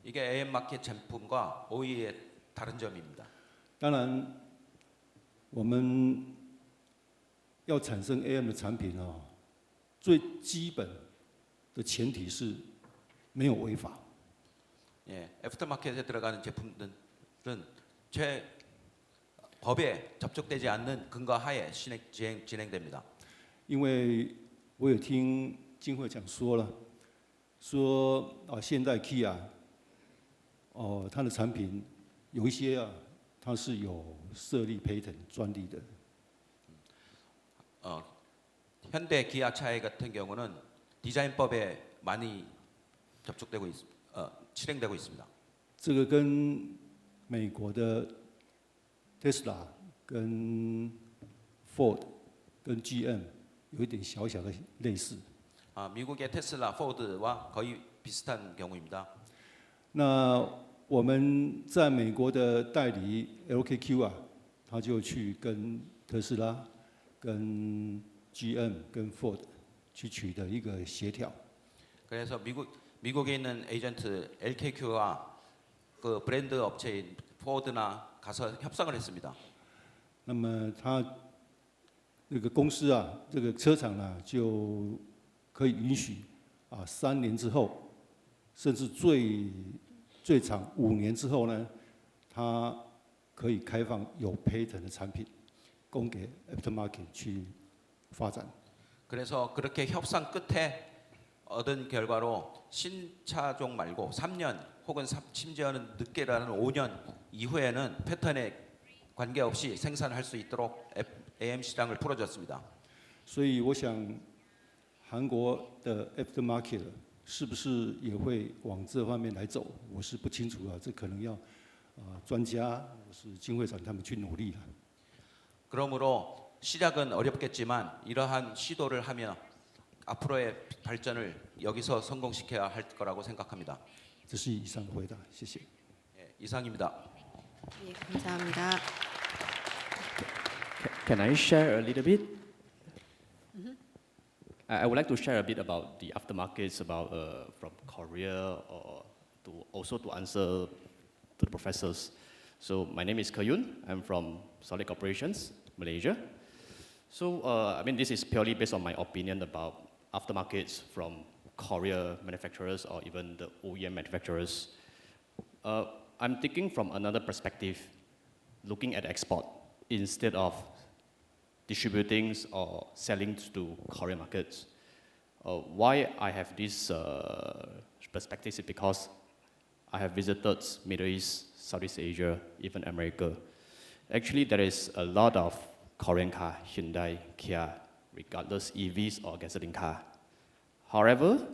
이게 AM 마켓 제품과 OE의 다른 점입니다. 当然，我们要产生 AM 的产品哦，最基本的前提是没有违法。 예, 애프터마켓에 들어가는 제품들은 법에 접촉되지 않는 근거 하에 진행됩니다. 因为我有听金会讲说了，说啊，现在 Kia 哦，它的产品有一些啊，它是有设立 patent 专利的。 현대 기아차의 같은 경우는 디자인법에 많이 실행되고 있습니다. 这个跟美国的 Tesla 跟 Ford 跟 GM 有一点小小的类似。 미국의 테슬라, 포드와 거의 비슷한 경우입니다. 那我们在美国的代理 LKQ 啊，他就去跟特斯拉、跟 GM、跟 Ford 去取得一个协调。 그래서 미국에 있는 에이전트 LKQ와 그 브랜드 업체인 포드나 가서 협상을 했습니다. 那么他那个公司啊，这个车厂啊，就可以允许啊3年之后，甚至最长5年之后呢，它可以开放有 patent 的产品，供给 aftermarket 去发展。 그래서 그렇게 협상 끝에 얻은 결과로 신차종 말고 3년 혹은 심지어는 늦게라는 5년 이후에는 패턴에 관계없이 생산할 수 있도록 AM 시장을 풀어줬습니다. 所以我想，韩国的 aftermarket 是不是也会往这方面来走？我是不清楚啊，这可能要专家或是金会长他们去努力了。 그러므로 시작은 어렵겠지만 이러한 시도를 하며 앞으로의 발전을 여기서 성공시켜야 할 거라고 생각합니다. 这是以上的回答，谢谢。 이상입니다. 예, 감사합니다. Can I share a little bit? I would like to share a bit about the aftermarkets about from Korea, or also to answer to the professors. So my name is Kayun. I'm from Solid Corporations, Malaysia. So I mean, this is purely based on my opinion about aftermarkets from Korea manufacturers or even the OEM manufacturers. I'm thinking from another perspective, looking at export instead of distributing or selling to Korean markets. Why I have this perspective is because I have visited Middle East, Southeast Asia, even America. Actually, there is a lot of Korean car, Hyundai, Kia, regardless EVs or gasoline car. However,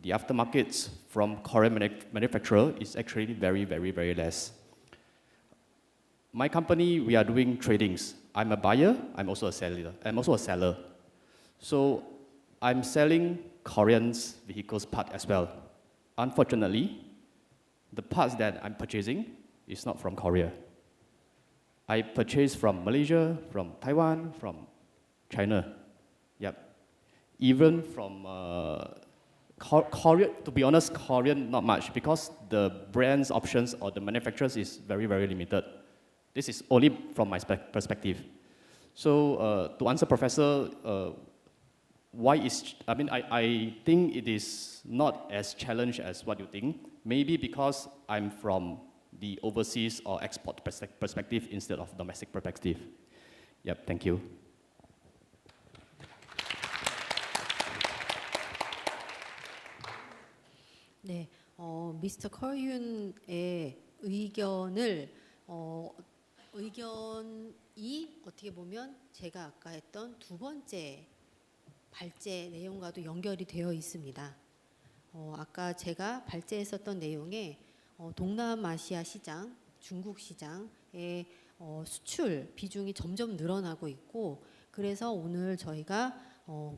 the aftermarkets from Korean manufacturer is actually very, very, very less. My company, we are doing tradings. I'm a buyer, I'm also a seller. So I'm selling Korean vehicles part as well. Unfortunately, the parts that I'm purchasing is not from Korea. I purchase from Malaysia, from Taiwan, from China. Yep. Even from Korea, to be honest, Korean not much because the brands options or the manufacturers is very, very limited. This is only from my perspective. So to answer Professor, why is, I think it is not as challenged as what you think. Maybe because I'm from the overseas or export perspective instead of domestic perspective. Yep, thank you. 네, 미스터 커윤의 의견이 어떻게 보면 제가 아까 했던 두 번째 발제 내용과도 연결이 되어 있습니다. 아까 제가 발제했었던 내용에 동남아시아 시장, 중국 시장의 수출 비중이 점점 늘어나고 있고, 그래서 오늘 저희가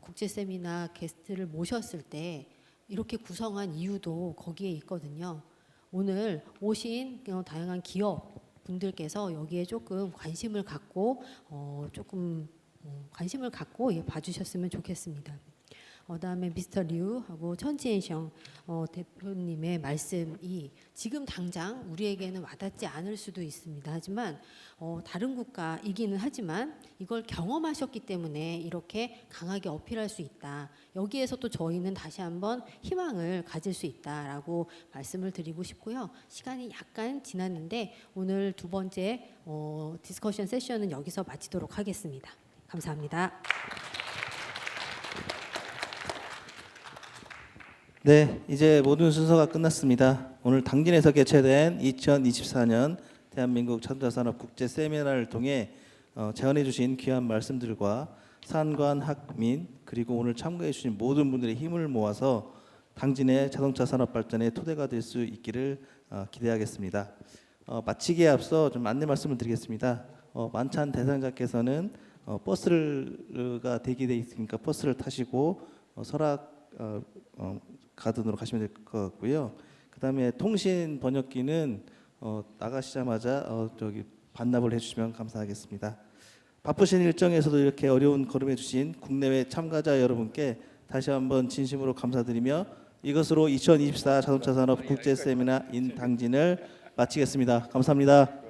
국제 세미나 게스트를 모셨을 때 이렇게 구성한 이유도 거기에 있거든요. 오늘 오신 다양한 기업 분들께서 여기에 조금 관심을 갖고 봐주셨으면 좋겠습니다. 그다음에 미스터 류하고 천지엔셩 대표님의 말씀이 지금 당장 우리에게는 와닿지 않을 수도 있습니다. 하지만 다른 국가이기는 하지만 이걸 경험하셨기 때문에 이렇게 강하게 어필할 수 있다. 여기에서 또 저희는 다시 한번 희망을 가질 수 있다라고 말씀을 드리고 싶고요. 시간이 약간 지났는데 오늘 두 번째 디스커션 세션은 여기서 마치도록 하겠습니다. 감사합니다. 네, 이제 모든 순서가 끝났습니다. 오늘 당진에서 개최된 2024년 대한민국 자동차산업 국제 세미나를 통해 제안해 주신 귀한 말씀들과 산관, 학민, 그리고 오늘 참가해 주신 모든 분들의 힘을 모아서 당진의 자동차 산업 발전의 토대가 될 수 있기를 기대하겠습니다. 마치기에 앞서 좀 안내 말씀을 드리겠습니다. 만찬 대상자께서는 버스가 대기돼 있으니까 버스를 타시고 설악 가든으로 가시면 될 것 같고요. 그다음에 통신 번역기는 나가시자마자 저기 반납을 해주시면 감사하겠습니다. 바쁘신 일정에서도 이렇게 어려운 걸음해 주신 국내외 참가자 여러분께 다시 한번 진심으로 감사드리며 이것으로 2024 자동차 산업 국제 세미나 인 당진을 마치겠습니다. 감사합니다.